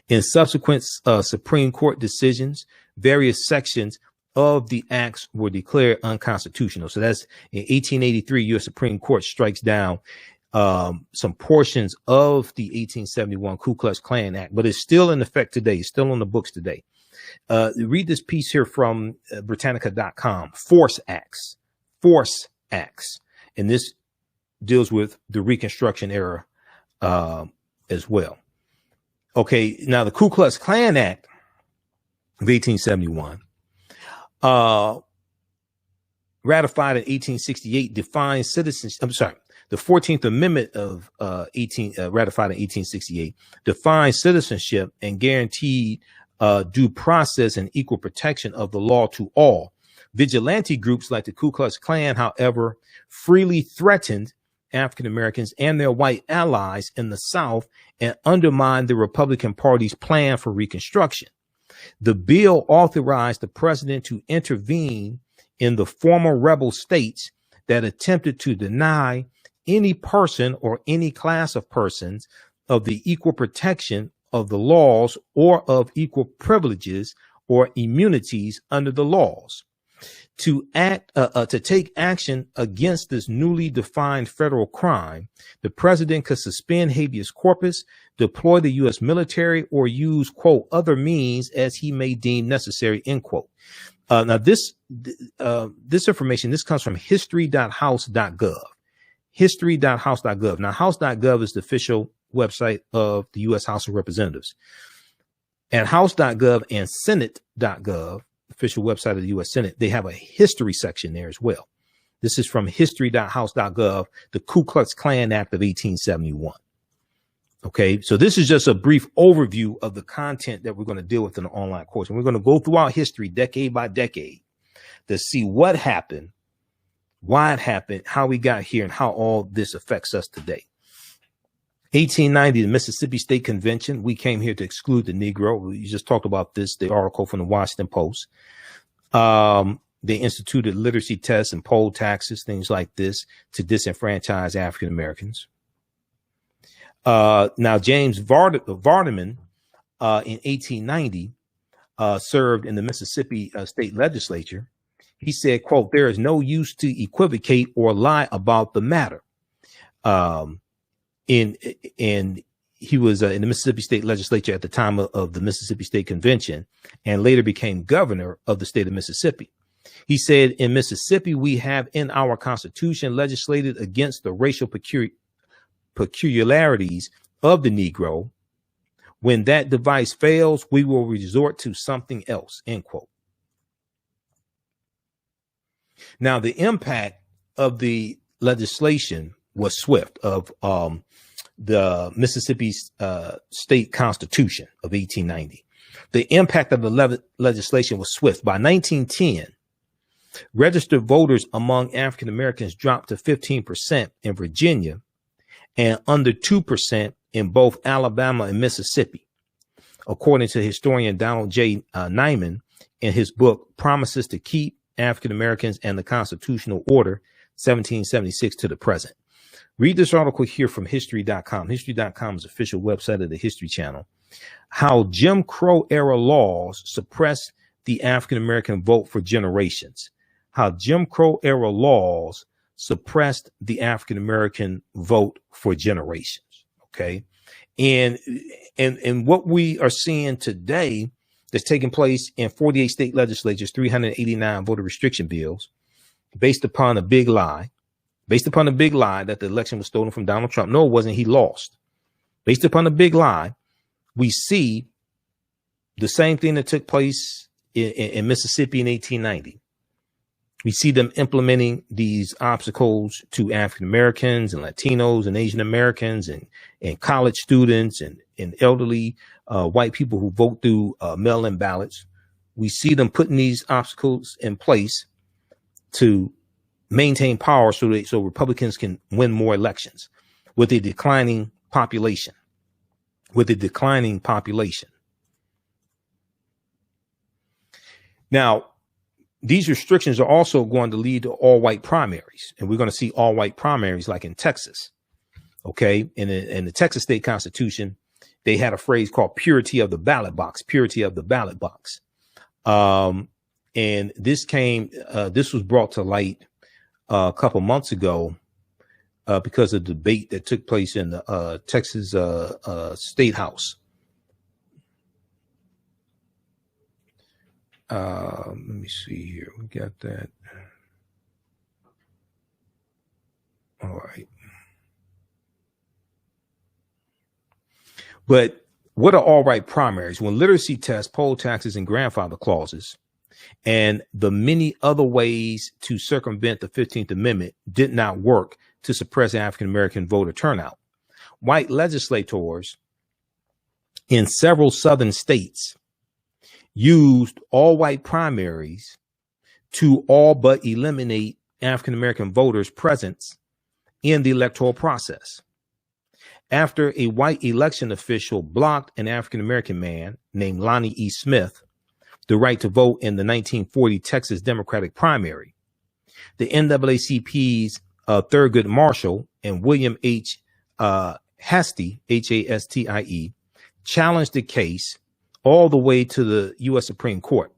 In subsequent Supreme Court decisions, various sections of the acts were declared unconstitutional. So that's in 1883, U.S. Supreme Court strikes down some portions of the 1871 Ku Klux Klan Act, but it's still in effect today. It's still on the books today. Read this piece here from Britannica.com, Force Acts. And this deals with the Reconstruction era as well. Okay, now the Ku Klux Klan Act of 1871, ratified in 1868, defines citizens. I'm sorry, the 14th Amendment of ratified in 1868 defines citizenship and guaranteed due process and equal protection of the law to all. Vigilante groups like the Ku Klux Klan, however, freely threatened African Americans and their white allies in the South and undermined the Republican Party's plan for Reconstruction. The bill authorized the president to intervene in the former rebel states that attempted to deny any person or any class of persons of the equal protection of the laws or of equal privileges or immunities under the laws. To take action against this newly defined federal crime, the president could suspend habeas corpus, deploy the U.S. military, or use, quote, other means as he may deem necessary, end quote. Now, this information, this comes from history.house.gov. History.house.gov. Now, house.gov is the official website of the U.S. House of Representatives. And house.gov and senate.gov, official website of the U.S. Senate, they have a history section there as well. This is from history.house.gov, the Ku Klux Klan Act of 1871. Okay, so this is just a brief overview of the content that we're going to deal with in the online course. And we're going to go through our history decade by decade to see what happened, why it happened, how we got here, and how all this affects us today. 1890, the Mississippi State Convention. We came here to exclude the Negro. We just talked about this, the article from the Washington Post. They instituted literacy tests and poll taxes, things like this, to disenfranchise African Americans. Now, James Vardaman, in 1890, served in the Mississippi State Legislature. He said, quote, "There is no use to equivocate or lie about the matter." And he was in the Mississippi State Legislature at the time of the Mississippi State Convention, and later became governor of the state of Mississippi. He said, "In Mississippi, we have in our Constitution legislated against the racial peculiarities of the Negro. When that device fails, we will resort to something else," end quote. Now, the impact of the legislation was swift, of the Mississippi State Constitution of 1890. The impact of the legislation was swift. By 1910, registered voters among African Americans dropped to 15% in Virginia and under 2% in both Alabama and Mississippi, according to historian Donald J. Nyman in his book, Promises to Keep African Americans and the Constitutional Order, 1776 to the Present. Read this article here from history.com. History.com is the official website of the History Channel. How Jim Crow era laws suppressed the African American vote for generations. How Jim Crow era laws suppressed the African American vote for generations. Okay. And what we are seeing today that's taking place in 48 state legislatures, 389 voter restriction bills, based upon a big lie that the election was stolen from Donald Trump. No, it wasn't. He lost. Based upon a big lie, we see the same thing that took place in Mississippi in 1890. We see them implementing these obstacles to African Americans and Latinos and Asian Americans and college students and elderly white people who vote through mail-in ballots. We see them putting these obstacles in place to maintain power so Republicans can win more elections with a declining population. Now, these restrictions are also going to lead to all white primaries. And we're going to see all white primaries like in Texas. Okay. In the Texas state constitution, they had a phrase called purity of the ballot box, purity of the ballot box. And this was brought to light a couple months ago because of the debate that took place in the Texas State House. Let me see here. We got that. All right. But what are all white primaries? When literacy tests, poll taxes, and grandfather clauses, and the many other ways to circumvent the 15th Amendment did not work to suppress African-American voter turnout, white legislators in several southern states used all white primaries to all but eliminate African-American voters' presence in the electoral process. After a white election official blocked an African-American man named Lonnie E. Smith the right to vote in the 1940 Texas Democratic primary, the NAACP's Thurgood Marshall and William H. Hastie, Hastie, challenged the case all the way to the U.S. Supreme Court.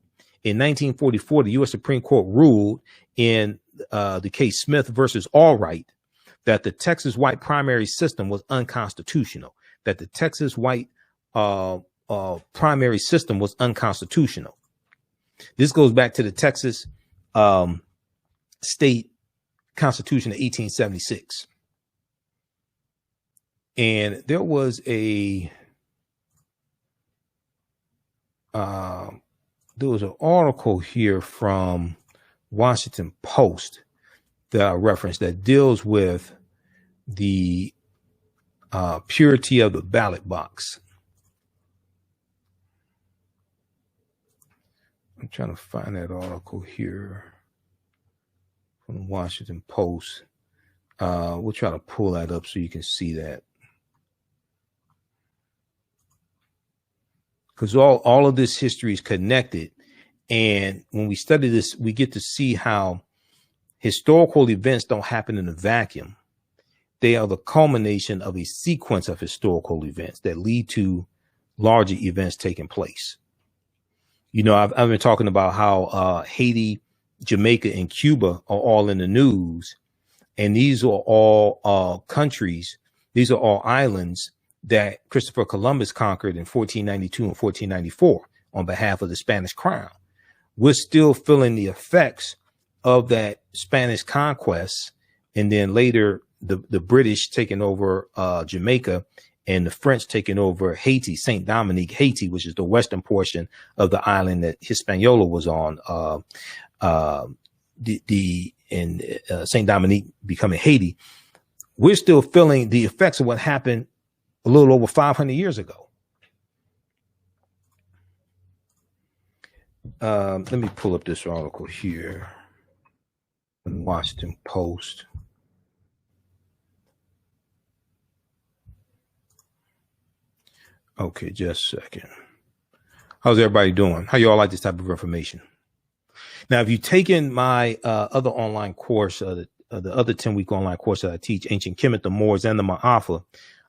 In 1944, the U.S. Supreme Court ruled in the case Smith versus All White that the Texas white primary system was unconstitutional, that the Texas white primary system was unconstitutional. This goes back to the Texas state constitution of 1876. And there was an article here from Washington Post that I referenced that deals with the purity of the ballot box. I'm trying to find that article here from the Washington Post. We'll try to pull that up so you can see that. Because all of this history is connected. And when we study this, we get to see how historical events don't happen in a vacuum. They are the culmination of a sequence of historical events that lead to larger events taking place. You know, I've been talking about how Haiti, Jamaica, and Cuba are all in the news. And these are all countries. These are all islands that Christopher Columbus conquered in 1492 and 1494 on behalf of the Spanish crown. We're still feeling the effects of that Spanish conquest, and then later the British taking over Jamaica and the French taking over Haiti, Saint Dominique, Haiti, which is the western portion of the island that Hispaniola was on. Saint Dominique becoming Haiti. We're still feeling the effects of what happened a little over 500 years ago. Let me pull up this article here in the Washington Post. Okay, just a second. How's everybody doing? How y'all like this type of information? Now, if you've taken my other online course, the other 10-week online course that I teach, Ancient Kemet, the Moors, and the Ma'afa,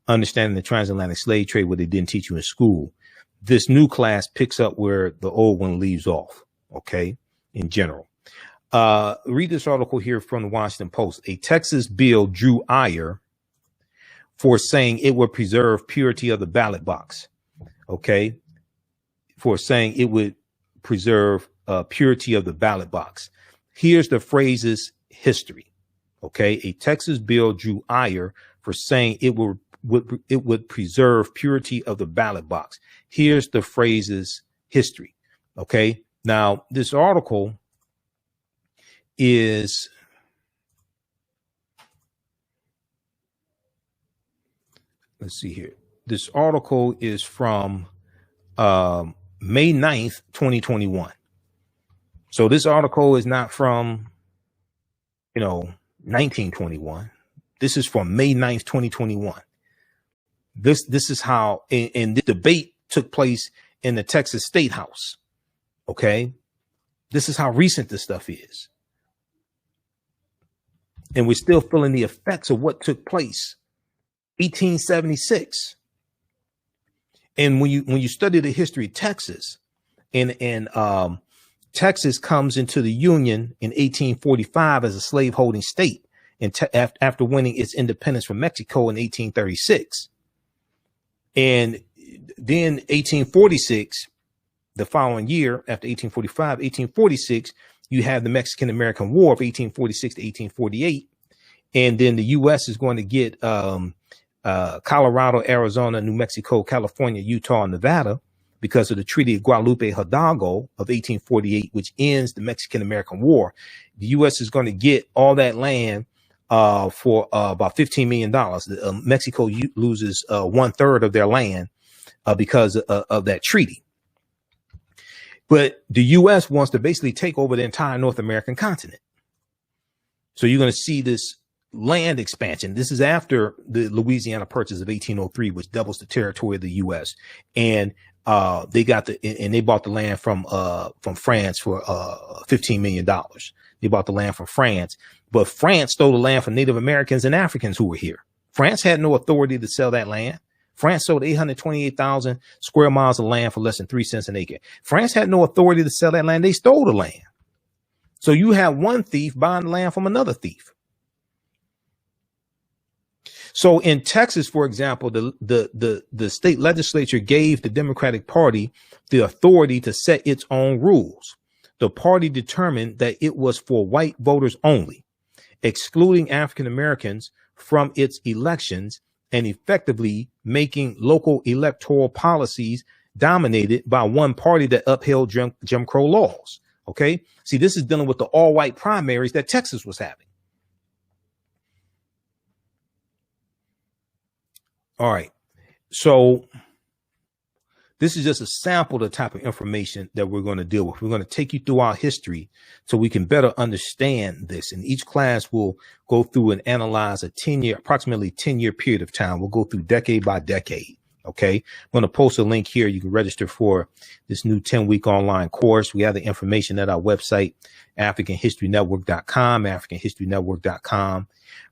Understanding the Transatlantic Slave Trade, what they didn't teach you in school, this new class picks up where the old one leaves off, okay, in general. Read this article here from the Washington Post. A Texas bill drew ire for saying it would preserve purity of the ballot box, okay, for saying it would preserve purity of the ballot box. Here's the phrase's history, okay? A Texas bill drew ire for saying it would preserve purity of the ballot box. Here's the phrase's history, okay? Now, this article is let's see here. This article is from May 9th, 2021. So this article is not from, 1921. This is from May 9th, 2021. This is how, and the debate took place in the Texas State House. Okay. This is how recent this stuff is. And we're still feeling the effects of what took place 1876. And when you study the history of Texas, and Texas comes into the Union in 1845 as a slaveholding state, and after winning its independence from Mexico in 1836. And then 1846, the following year, after 1845, 1846, you have the Mexican-American War of 1846 to 1848. And then the U.S. is going to get Colorado, Arizona, New Mexico, California, Utah, and Nevada because of the Treaty of Guadalupe Hidalgo of 1848, which ends the Mexican-American War. The U.S. is going to get all that land for about $15 million. Mexico loses 1/3 of their land because of that treaty. But the U.S. wants to basically take over the entire North American continent. So you're going to see this land expansion. This is after the Louisiana Purchase of 1803, which doubles the territory of the U.S. And they bought the land from France for $15 million. They bought the land from France, but France stole the land from Native Americans and Africans who were here. France had no authority to sell that land. France sold 828,000 square miles of land for less than 3 cents an acre. France had no authority to sell that land. They stole the land. So you have one thief buying the land from another thief. So in Texas, for example, the state legislature gave the Democratic Party the authority to set its own rules. The party determined that it was for white voters only, excluding African Americans from its elections and effectively making local electoral policies dominated by one party that upheld Jim Crow laws. Okay. See, this is dealing with the all white primaries that Texas was having. All right. So this is just a sample of the type of information that we're going to deal with. We're going to take you through our history so we can better understand this. And each class will go through and analyze approximately 10-year period of time. We'll go through decade by decade. Okay. I'm going to post a link here. You can register for this new 10-week online course. We have the information at our website, AfricanHistoryNetwork.com, AfricanHistoryNetwork.com.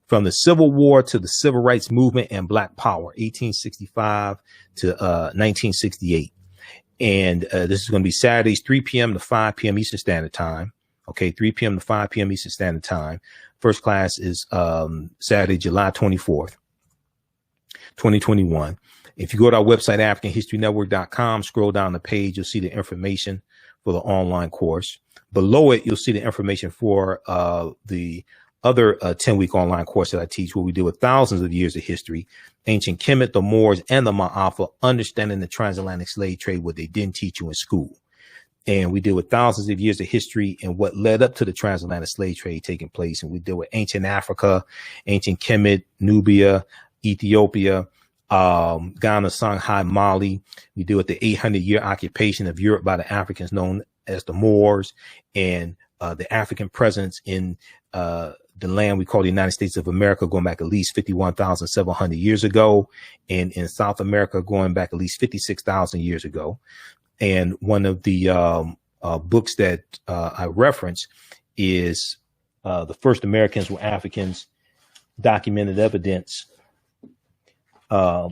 From the Civil War to the Civil Rights Movement and Black Power, 1865 to 1968. And this is going to be Saturdays, 3 p.m. to 5 p.m. Eastern Standard Time. Okay, 3 p.m. to 5 p.m. Eastern Standard Time. First class is Saturday, July 24th, 2021. If you go to our website, AfricanHistoryNetwork.com, scroll down the page, you'll see the information for the online course. Below it, you'll see the information for the other 10-week online course that I teach, where we deal with thousands of years of history, ancient Kemet, the Moors, and the Ma'afa, understanding the transatlantic slave trade, what they didn't teach you in school. And we deal with thousands of years of history and what led up to the transatlantic slave trade taking place. And we deal with ancient Africa, ancient Kemet, Nubia, Ethiopia, Ghana, Songhai, Mali. We deal with the 800-year occupation of Europe by the Africans known as the Moors, and the African presence in the land we call the United States of America, going back at least 51,700 years ago, and in South America going back at least 56,000 years ago. And one of the books that I reference is The First Americans Were Africans, Documented Evidence, by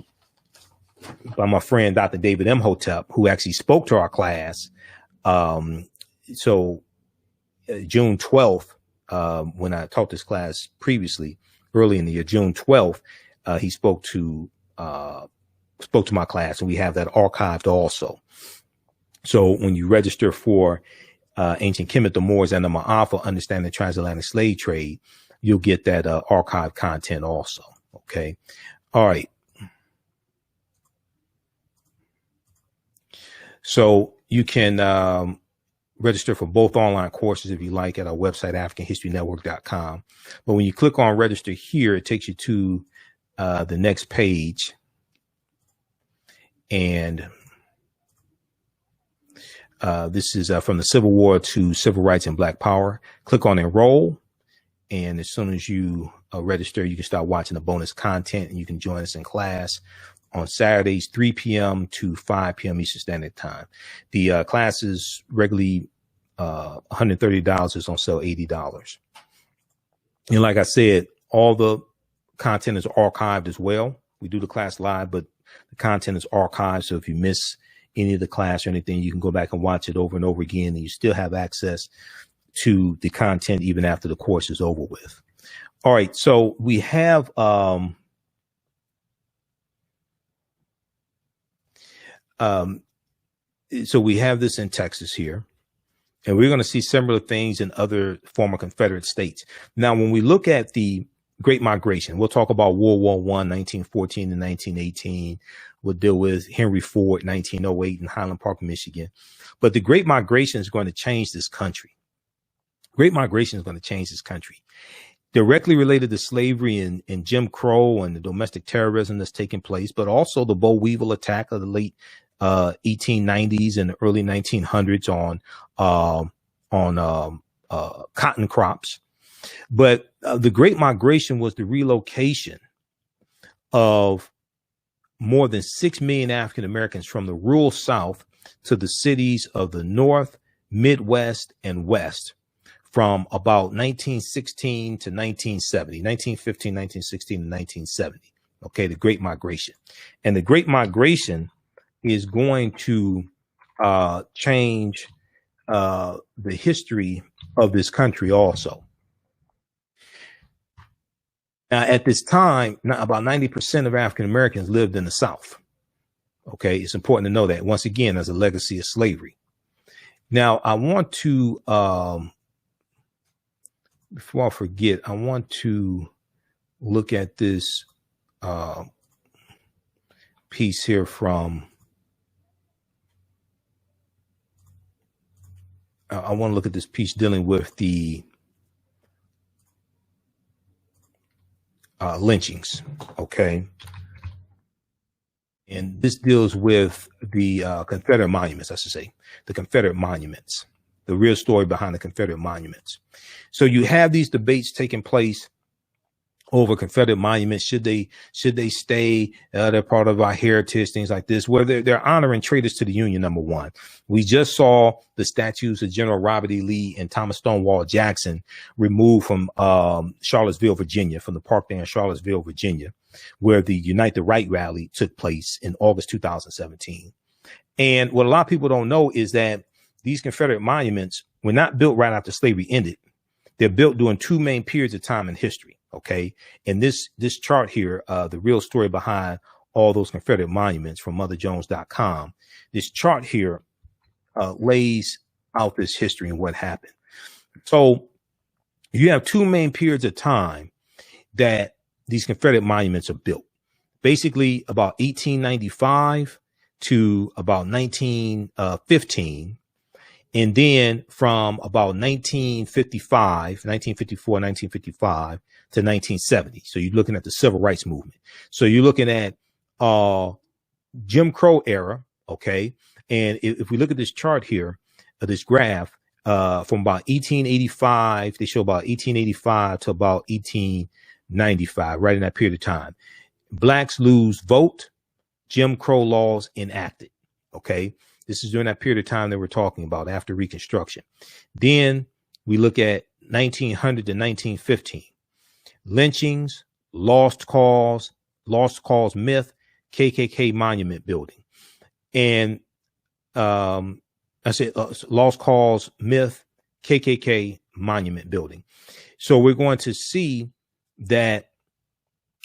my friend Dr. David Imhotep, who actually spoke to our class. So June 12th, when I taught this class previously, early in the year, June 12th, he spoke to my class, and we have that archived also. So when you register for ancient Kemet, the Moors, and the Ma'afa, understanding the transatlantic slave trade, you'll get that archived content also. Okay. All right. So you can register for both online courses if you like at our website, AfricanHistoryNetwork.com. But when you click on register here, it takes you to the next page. And this is from the Civil War to Civil Rights and Black Power. Click on enroll. And as soon as you register, you can start watching the bonus content, and you can join us in class on Saturdays, 3 p.m. to 5 p.m. Eastern Standard Time. The class is regularly $130 is on sale $80. And like I said, all the content is archived as well. We do the class live, but the content is archived. So if you miss any of the class or anything, you can go back and watch it over and over again, and you still have access to the content even after the course is over with. All right, so we have this in Texas here, and we're going to see similar things in other former Confederate states. Now, when we look at the Great Migration, we'll talk about World War I, 1914 to 1918. We'll deal with Henry Ford, 1908 in Highland Park, Michigan. But the Great Migration is going to change this country. Great Migration is going to change this country. Directly related to slavery and Jim Crow and the domestic terrorism that's taking place, but also the boll weevil attack of the late 1890s and the early 1900s on cotton crops. But the Great Migration was the relocation of more than 6 million African Americans from the rural South to the cities of the North, Midwest, and West from about 1916 to 1970, 1915, 1916 to 1970. Okay, the Great Migration. And the Great Migration is going to change the history of this country also. Now, at this time, about 90% of African Americans lived in the South. Okay, it's important to know that, once again, as a legacy of slavery. Now, I want to, before I forget, I want to look at this piece here from, I want to look at this piece dealing with the lynchings, okay? And this deals with the Confederate Monuments, I should say, the Confederate Monuments, the real story behind the Confederate Monuments. So you have these debates taking place over Confederate monuments. Should they stay? They're part of our heritage, things like this, where they're honoring traitors to the Union, number one. We just saw the statues of General Robert E. Lee and Thomas Stonewall Jackson removed from Charlottesville, Virginia, from the park there in Charlottesville, Virginia, where the Unite the Right rally took place in August 2017. And what a lot of people don't know is that these Confederate monuments were not built right after slavery ended. They're built during two main periods of time in history. Okay. And this chart here, the real story behind all those Confederate monuments from motherjones.com, this chart here lays out this history and what happened. So you have two main periods of time that these Confederate monuments are built. Basically about 1895 to about 1915. And then from about 1954, 1955 to 1970. So you're looking at the civil rights movement. So you're looking at Jim Crow era. Okay. And if we look at this chart here, this graph, from about 1885, they show about 1885 to about 1895, right in that period of time. Blacks lose vote, Jim Crow laws enacted. Okay. This is during that period of time that we're talking about after Reconstruction. Then we look at 1900 to 1915. Lynchings, lost cause myth, KKK monument building. And I said lost cause myth, KKK monument building. So we're going to see that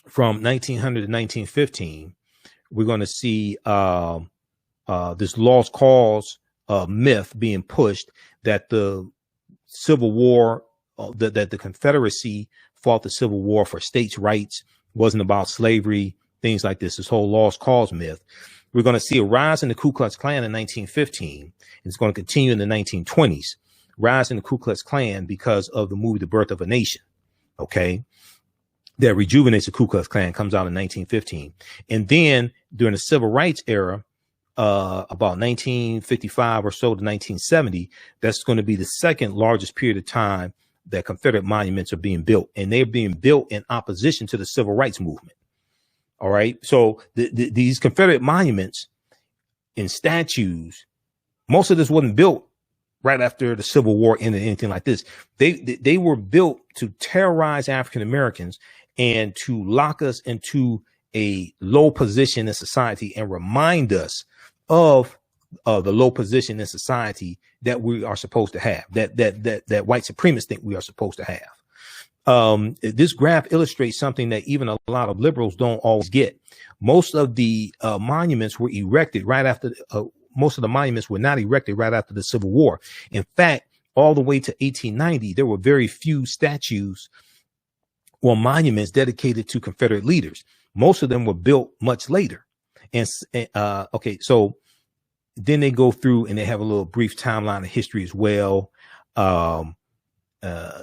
from 1900 to 1915, we're going to see this lost cause myth being pushed, that the Civil War, that the Confederacy fought the Civil War for states' rights, wasn't about slavery, things like this whole lost cause myth. We're going to see a rise in the Ku Klux Klan in 1915. And it's going to continue in the 1920s. Rise in the Ku Klux Klan because of the movie The Birth of a Nation. Okay. That rejuvenates the Ku Klux Klan, comes out in 1915. And then during the Civil Rights era, about 1955 or so to 1970, that's going to be the second largest period of time that Confederate monuments are being built, and they're being built in opposition to the civil rights movement. All right. So these Confederate monuments and statues, most of this wasn't built right after the Civil War ended, anything like this. They were built to terrorize African Americans and to lock us into a low position in society and remind us of the low position in society that we are supposed to have, that white supremacists think we are supposed to have. This graph illustrates something that even a lot of liberals don't always get. Most of the monuments were erected right after. Most of the monuments were not erected right after the Civil War. In fact, all the way to 1890, there were very few statues or monuments dedicated to Confederate leaders. Most of them were built much later. And okay, so then they go through and they have a little brief timeline of history as well.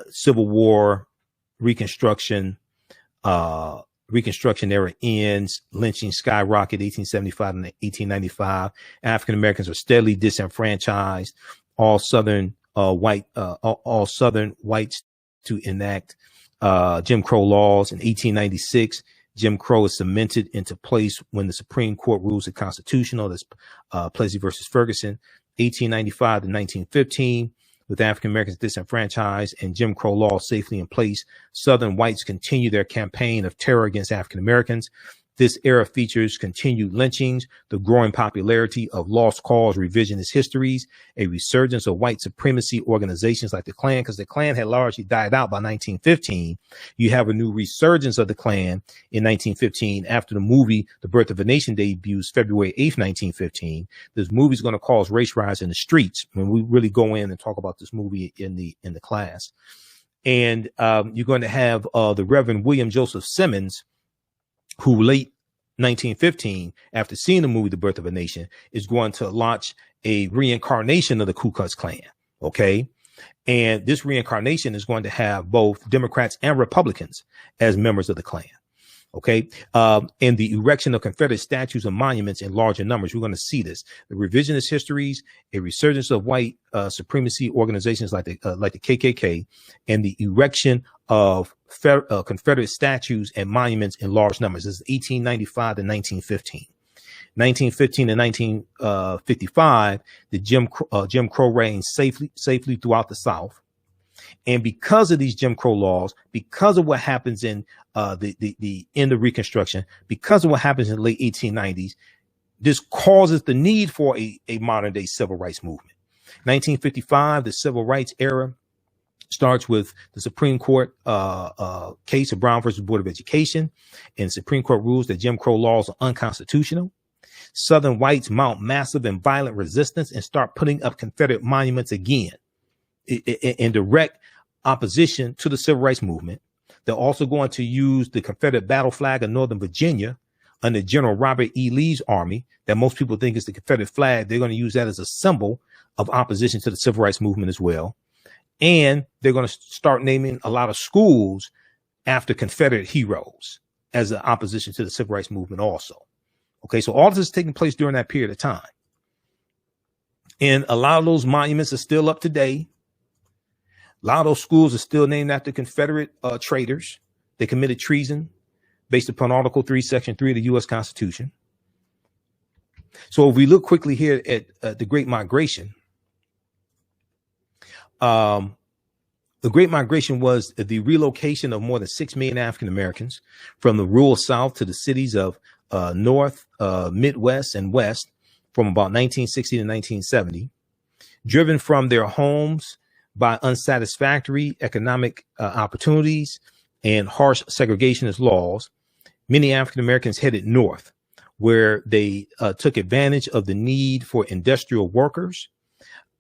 Civil War, Reconstruction, Reconstruction era ends, lynching skyrocket, 1875 and 1895. African Americans are steadily disenfranchised. All Southern whites to enact Jim Crow laws. In 1896, Jim Crow is cemented into place when the Supreme Court rules it constitutional. That's Plessy versus Ferguson. 1895 to 1915. With African Americans disenfranchised and Jim Crow laws safely in place, Southern whites continue their campaign of terror against African Americans. This era features continued lynchings, the growing popularity of lost cause revisionist histories, a resurgence of white supremacy organizations like the Klan, because the Klan had largely died out by 1915. You have a new resurgence of the Klan in 1915 after the movie The Birth of a Nation debuts February 8th, 1915. This movie is going to cause race riots in the streets when we really go in and talk about this movie in the class. And you're going to have the Reverend William Joseph Simmons, who late 1915, after seeing the movie The Birth of a Nation, is going to launch a reincarnation of the Ku Klux Klan. Okay. And this reincarnation is going to have both Democrats and Republicans as members of the Klan. Okay. And the erection of Confederate statues and monuments in larger numbers. We're going to see this. The revisionist histories, a resurgence of white supremacy organizations like the KKK, and the erection of Confederate statues and monuments in large numbers. This is 1895 to 1915. 1915 to 1955, the Jim Crow reigned safely throughout the South. And because of these Jim Crow laws, because of what happens in the end of Reconstruction, because of what happens in the late 1890s, this causes the need for a modern day civil rights movement. 1955, the civil rights era starts with the Supreme Court case of Brown versus Board of Education, and the Supreme Court rules that Jim Crow laws are unconstitutional. Southern whites mount massive and violent resistance and start putting up Confederate monuments again in direct opposition to the civil rights movement. They're also going to use the Confederate battle flag of Northern Virginia under General Robert E. Lee's army, that most people think is the Confederate flag. They're going to use that as a symbol of opposition to the civil rights movement as well. And they're going to start naming a lot of schools after Confederate heroes as an opposition to the civil rights movement also. Okay, so all this is taking place during that period of time. And a lot of those monuments are still up today. A lot of those schools are still named after Confederate traitors. They committed treason based upon Article 3, Section 3 of the U.S. Constitution. So if we look quickly here at the Great Migration, the Great Migration was the relocation of more than 6 million African Americans from the rural South to the cities of North, Midwest, and West from about 1960 to 1970, driven from their homes by unsatisfactory economic opportunities and harsh segregationist laws. Many African Americans headed north, where they took advantage of the need for industrial workers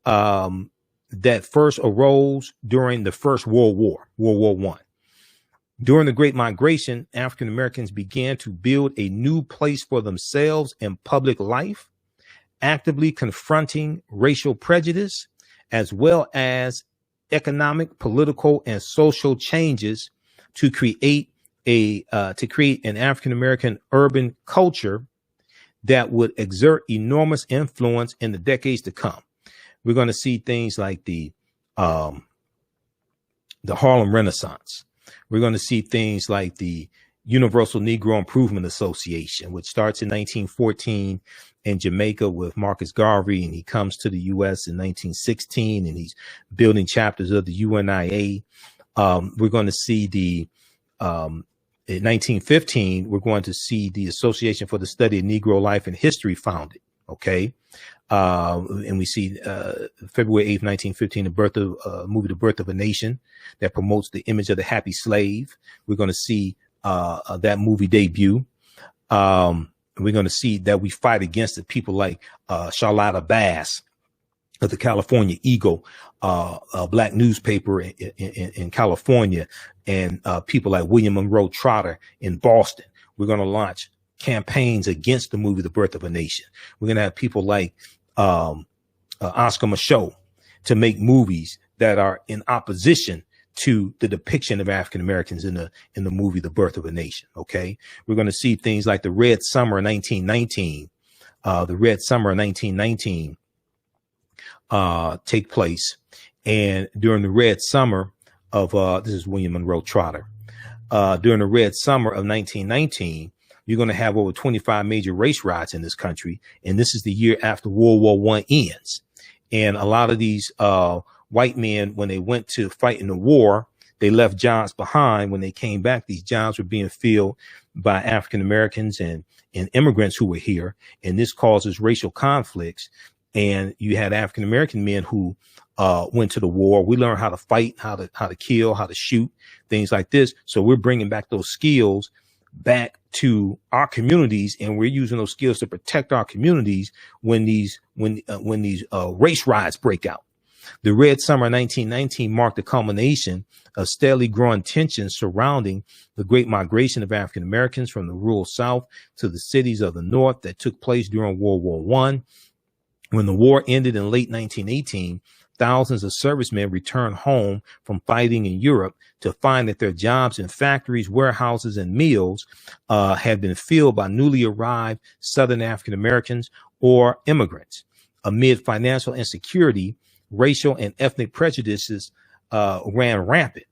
that first arose during the First World War, World War I. During the Great Migration, African Americans began to build a new place for themselves in public life, actively confronting racial prejudice, as well as economic, political, and social changes to create an African American urban culture that would exert enormous influence in the decades to come. We're going to see things like the Harlem Renaissance. We're going to see things like the Universal Negro Improvement Association, which starts in 1914 in Jamaica with Marcus Garvey, and he comes to the U.S. in 1916, and he's building chapters of the UNIA. We're going to see the in 1915, we're going to see the Association for the Study of Negro Life and History founded. Okay. And we see February 8th, 1915, the birth of movie, The Birth of a Nation, that promotes the image of the happy slave. We're going to see that movie debut. We're going to see that we fight against the people like Charlotta Bass of the California Eagle, a black newspaper in California, and people like William Monroe Trotter in Boston. We're going to launch campaigns against the movie The Birth of a Nation. We're going to have people like Oscar Micheaux to make movies that are in opposition to the depiction of African Americans in the movie The Birth of a Nation. Okay, we're going to see things like the Red Summer of 1919, the Red Summer of 1919 take place, and during the Red Summer of this is William Monroe Trotter. During the Red Summer of 1919, you're going to have over 25 major race riots in this country, and this is the year after World War I ends. And a lot of these white men, when they went to fight in the war, they left jobs behind. When they came back, these jobs were being filled by African Americans and immigrants who were here, and this causes racial conflicts. And you had African American men who went to the war. We learned how to fight, how to kill, how to shoot, things like this. So we're bringing back those skills back to our communities, and we're using those skills to protect our communities when these race riots break out. The Red Summer 1919 marked the culmination of steadily growing tensions surrounding the great migration of African Americans from the rural South to the cities of the North that took place during World War I. When the war ended in late 1918, thousands of servicemen returned home from fighting in Europe to find that their jobs in factories, warehouses, and mills had been filled by newly arrived Southern African Americans or immigrants. Amid financial insecurity, racial and ethnic prejudices ran rampant.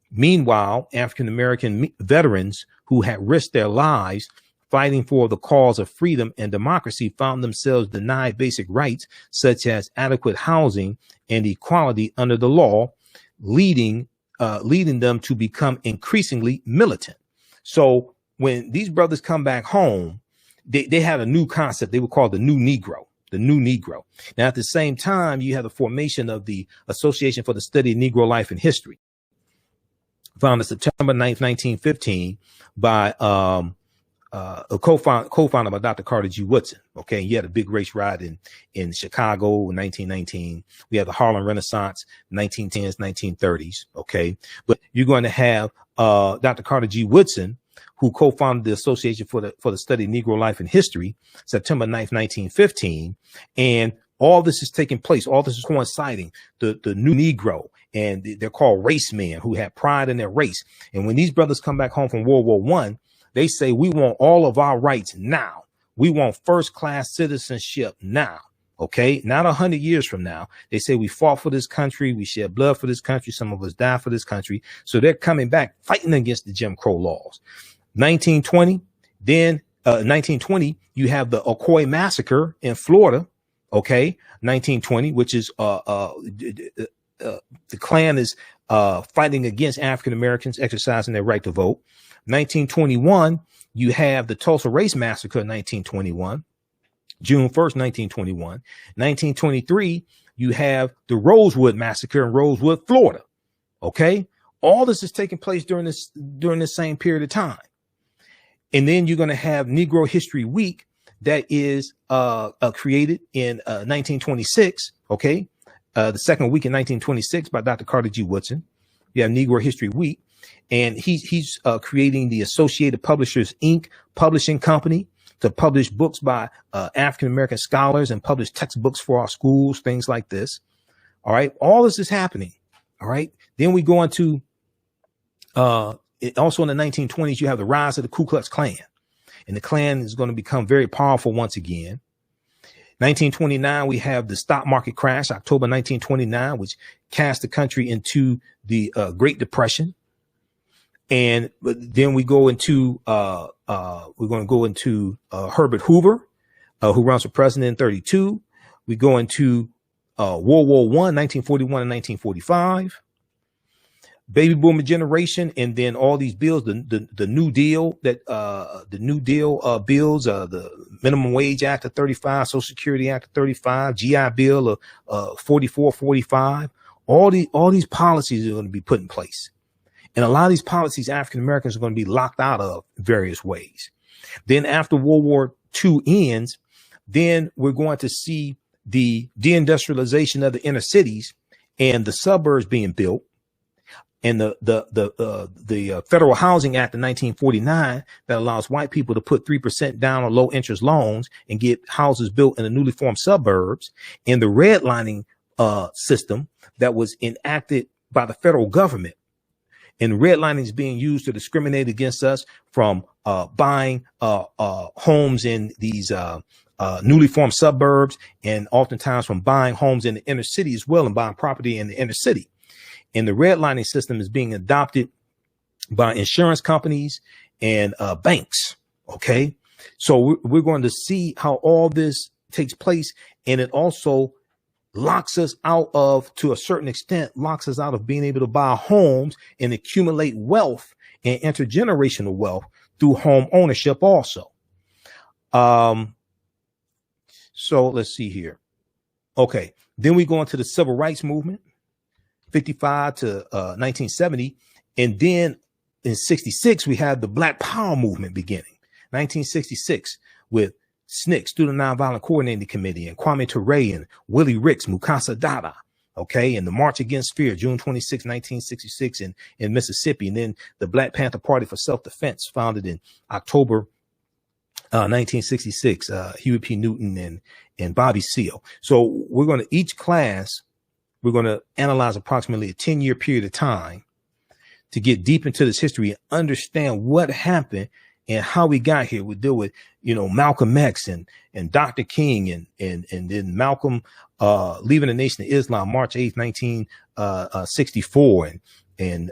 Meanwhile, African American veterans who had risked their lives fighting for the cause of freedom and democracy found themselves denied basic rights such as adequate housing and equality under the law, leading them to become increasingly militant. So when these brothers come back home, they had a new concept. They were called the New Negro. The New Negro. Now, at the same time, you have the formation of the Association for the Study of Negro Life and History, founded September 9th, 1915 by a co-founder by Dr. Carter G. Woodson. Okay, you had a big race riot in Chicago in 1919. We had the Harlem Renaissance, 1910s, 1930s. Okay, but you're going to have Dr. Carter G. Woodson, who co-founded the Association for the Study of Negro Life and History, September 9th, 1915. And all this is taking place. All this is coinciding. The New Negro, and they're called race men who have pride in their race. And when these brothers come back home from World War I, they say, we want all of our rights now. We want first-class citizenship now. Okay, not 100 years from now. They say we fought for this country. We shed blood for this country. Some of us died for this country. So they're coming back fighting against the Jim Crow laws. 1920, then 1920, you have the Ocoee Massacre in Florida. Okay, 1920, which is the Klan is fighting against African Americans exercising their right to vote. 1921, you have the Tulsa Race Massacre in 1921, June 1st, 1921. 1923, you have the Rosewood Massacre in Rosewood, Florida. Okay, all this is taking place during this same period of time. And then you're going to have Negro History Week that is created in 1926. Okay, the second week in 1926 by Dr. Carter G. Woodson. You have Negro History Week. And he's creating the Associated Publishers, Inc. publishing company to publish books by African-American scholars and publish textbooks for our schools, things like this. All right. All this is happening. All right. Then we go into also in the 1920s, you have the rise of the Ku Klux Klan, and the Klan is going to become very powerful once again. 1929, we have the stock market crash, October 1929, which cast the country into the Great Depression. And then we go into we're going to go into Herbert Hoover, who runs for president in 32. We go into World War I, 1941 and 1945. Baby boomer generation, and then all these bills, the New Deal, that the New Deal bills, the Minimum Wage Act of 35, Social Security Act of 35, GI Bill of 44, 45. All these policies are going to be put in place. And a lot of these policies, African Americans are going to be locked out of various ways. Then after World War II ends, then we're going to see the deindustrialization of the inner cities and the suburbs being built. And the Federal Housing Act of 1949 that allows white people to put 3% down on low interest loans and get houses built in the newly formed suburbs, and the redlining system that was enacted by the federal government. And redlining is being used to discriminate against us from buying homes in these newly formed suburbs, and oftentimes from buying homes in the inner city as well, and buying property in the inner city. And the redlining system is being adopted by insurance companies and banks. Okay. So we're going to see how all this takes place. And it also locks us out of, to a certain extent, locks us out of being able to buy homes and accumulate wealth and intergenerational wealth through home ownership also. So let's see here. Okay. Then we go into the civil rights movement. 55 to 1970. And then in 66, we had the Black Power movement beginning. 1966 with SNCC, Student Nonviolent Coordinating Committee, and Kwame Ture and Willie Ricks, Mukasa Dada. Okay. And the March Against Fear, June 26, 1966 in Mississippi. And then the Black Panther Party for Self-Defense, founded in October 1966, Huey P. Newton and Bobby Seale. So we're going to, each class, we're going to analyze approximately a 10-year period of time to get deep into this history and understand what happened and how we got here. We deal with, Malcolm X and Dr. King and then Malcolm leaving the Nation of Islam March 8th, 1964, and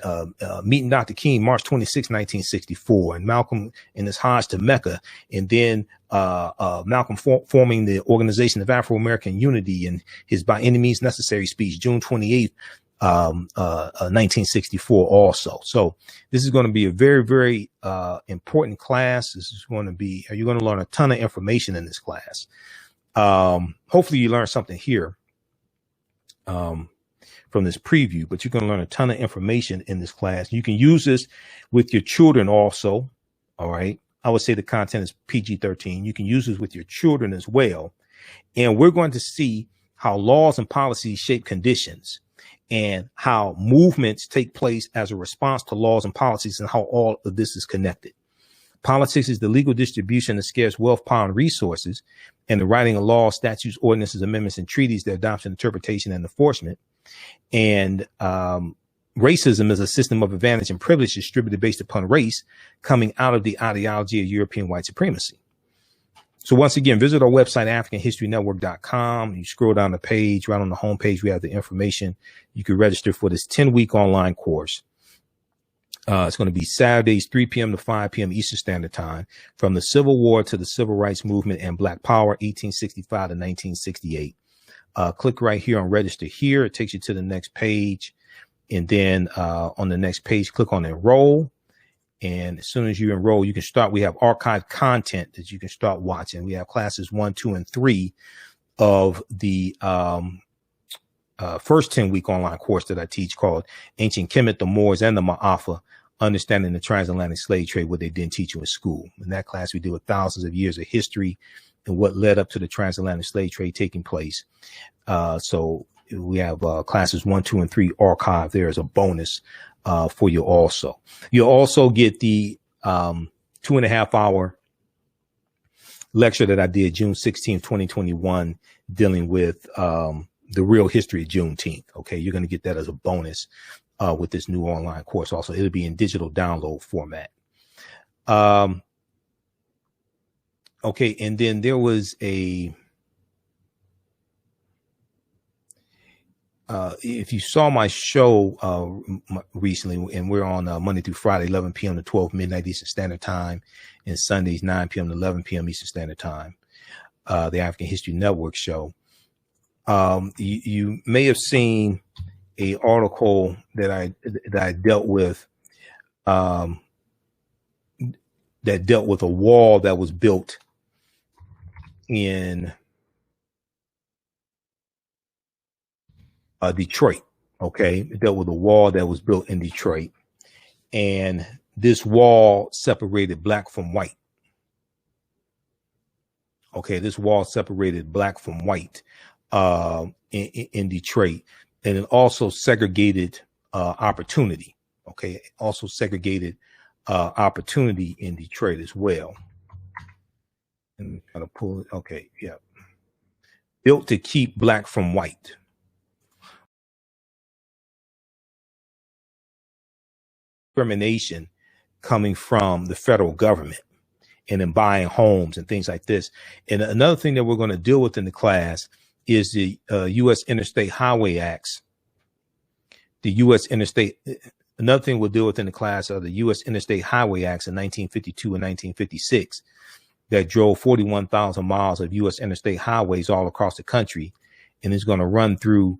meeting Dr. King March 26, 1964, and Malcolm in his Hajj to Mecca, and then Malcolm forming the Organization of Afro-American Unity and his By Any Means Necessary speech, June 28th, 1964 also. So this is going to be a very, very important class. This is going to be, you're going to learn a ton of information in this class. Hopefully you learn something here from this preview, but you're going to learn a ton of information in this class. You can use this with your children also. All right. I would say the content is PG-13. You can use this with your children as well. And we're going to see how laws and policies shape conditions and how movements take place as a response to laws and policies, and how all of this is connected. Politics is the legal distribution of scarce wealth, power, and resources, and the writing of laws, statutes, ordinances, amendments, and treaties, their adoption, interpretation, and enforcement. And racism is a system of advantage and privilege distributed based upon race, coming out of the ideology of European white supremacy. So once again, visit our website, AfricanHistoryNetwork.com. You scroll down the page, right on the homepage, we have the information. You can register for this 10-week online course. It's going to be Saturdays, 3 p.m. to 5 p.m. Eastern Standard Time, from the Civil War to the Civil Rights Movement and Black Power, 1865 to 1968. Click right here on register here. It takes you to the next page. And then on the next page, click on enroll. And as soon as you enroll, you can start. We have archived content that you can start watching. We have classes 1, 2, and 3 of the first 10-week online course that I teach, called Ancient Kemet, the Moors, and the Ma'afa, Understanding the Transatlantic Slave Trade, what they didn't teach you in school. In that class, we deal with thousands of years of history and what led up to the transatlantic slave trade taking place. So we have classes 1, 2, and 3 archived there as a bonus for you also. You'll also get the 2.5-hour lecture that I did June 16, 2021, dealing with the real history of Juneteenth. Okay, you're going to get that as a bonus with this new online course. Also, it'll be in digital download format. Okay, and then there was a if you saw my show recently, and we're on Monday through Friday, 11 p.m. to 12 midnight Eastern Standard Time, and Sundays, 9 p.m. to 11 p.m. Eastern Standard Time, the African History Network show. You may have seen a article that I dealt with, that dealt with a wall that was built in Detroit. Okay, it dealt with a wall that was built in Detroit, and this wall separated black from white. Okay, this wall separated black from white in Detroit, and it also segregated opportunity. Okay, it also segregated opportunity in Detroit as well. And kind of pull it. Okay, yeah, built to keep black from white. Discrimination coming from the federal government and in buying homes and things like this. And another thing that we're going to deal with in the class is the U.S. Interstate Highway Acts. The U.S. Interstate, another thing we'll deal with in the class are the U.S. Interstate Highway Acts in 1952 and 1956 that drove 41,000 miles of U.S. interstate highways all across the country, and it's going to run through.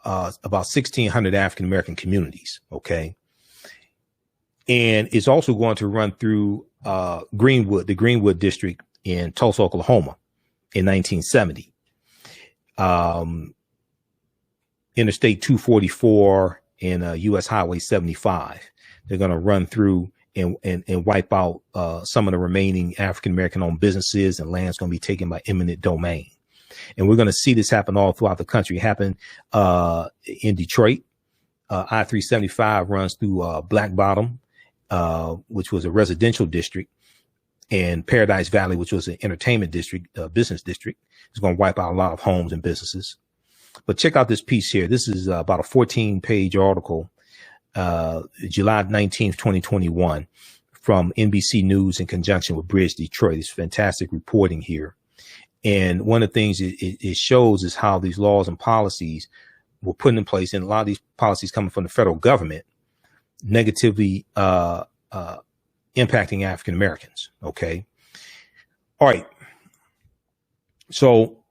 About 1,600 African American communities. Okay. And it's also going to run through Greenwood, the Greenwood district in Tulsa, Oklahoma in 1970. Interstate 244 and US Highway 75. They're going to run through and wipe out some of the remaining African American owned businesses, and land's going to be taken by eminent domain. And we're going to see this happen all throughout the country. It happened in Detroit. I-375 runs through Black Bottom, which was a residential district, and Paradise Valley, which was an entertainment district, business district. It's going to wipe out a lot of homes and businesses. But check out this piece here. This is about a 14-page article, July 19th, 2021, from NBC News in conjunction with Bridge Detroit. It's fantastic reporting here. And one of the things it shows is how these laws and policies were put in place, and a lot of these policies coming from the federal government, negatively impacting African Americans. Okay. All right. So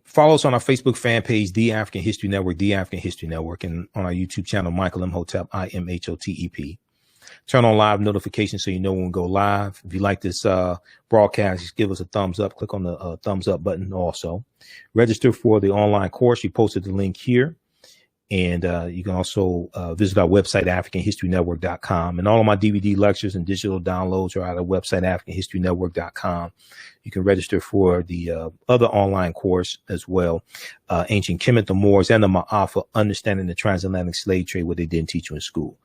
follow us on our Facebook fan page, The African History Network, The African History Network, and on our YouTube channel, Michael Imhotep, IMHOTEP. Turn on live notifications so you know when we go live. If you like this broadcast, just give us a thumbs up. Click on the thumbs up button also. Register for the online course. We posted the link here. And you can also visit our website, AfricanHistoryNetwork.com. And all of my DVD lectures and digital downloads are at our website, AfricanHistoryNetwork.com. You can register for the other online course as well, Ancient Kemet, the Moors, and the Ma'afa, Understanding the Transatlantic Slave Trade, what they didn't teach you in school.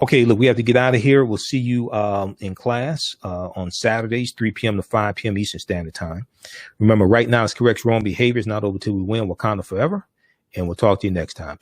Okay, look, we have to get out of here. We'll see you in class on Saturdays, 3 p.m. to 5 p.m. Eastern Standard Time. Remember, right now it's correct wrong behavior. It's not over till we win. Wakanda forever. And we'll talk to you next time.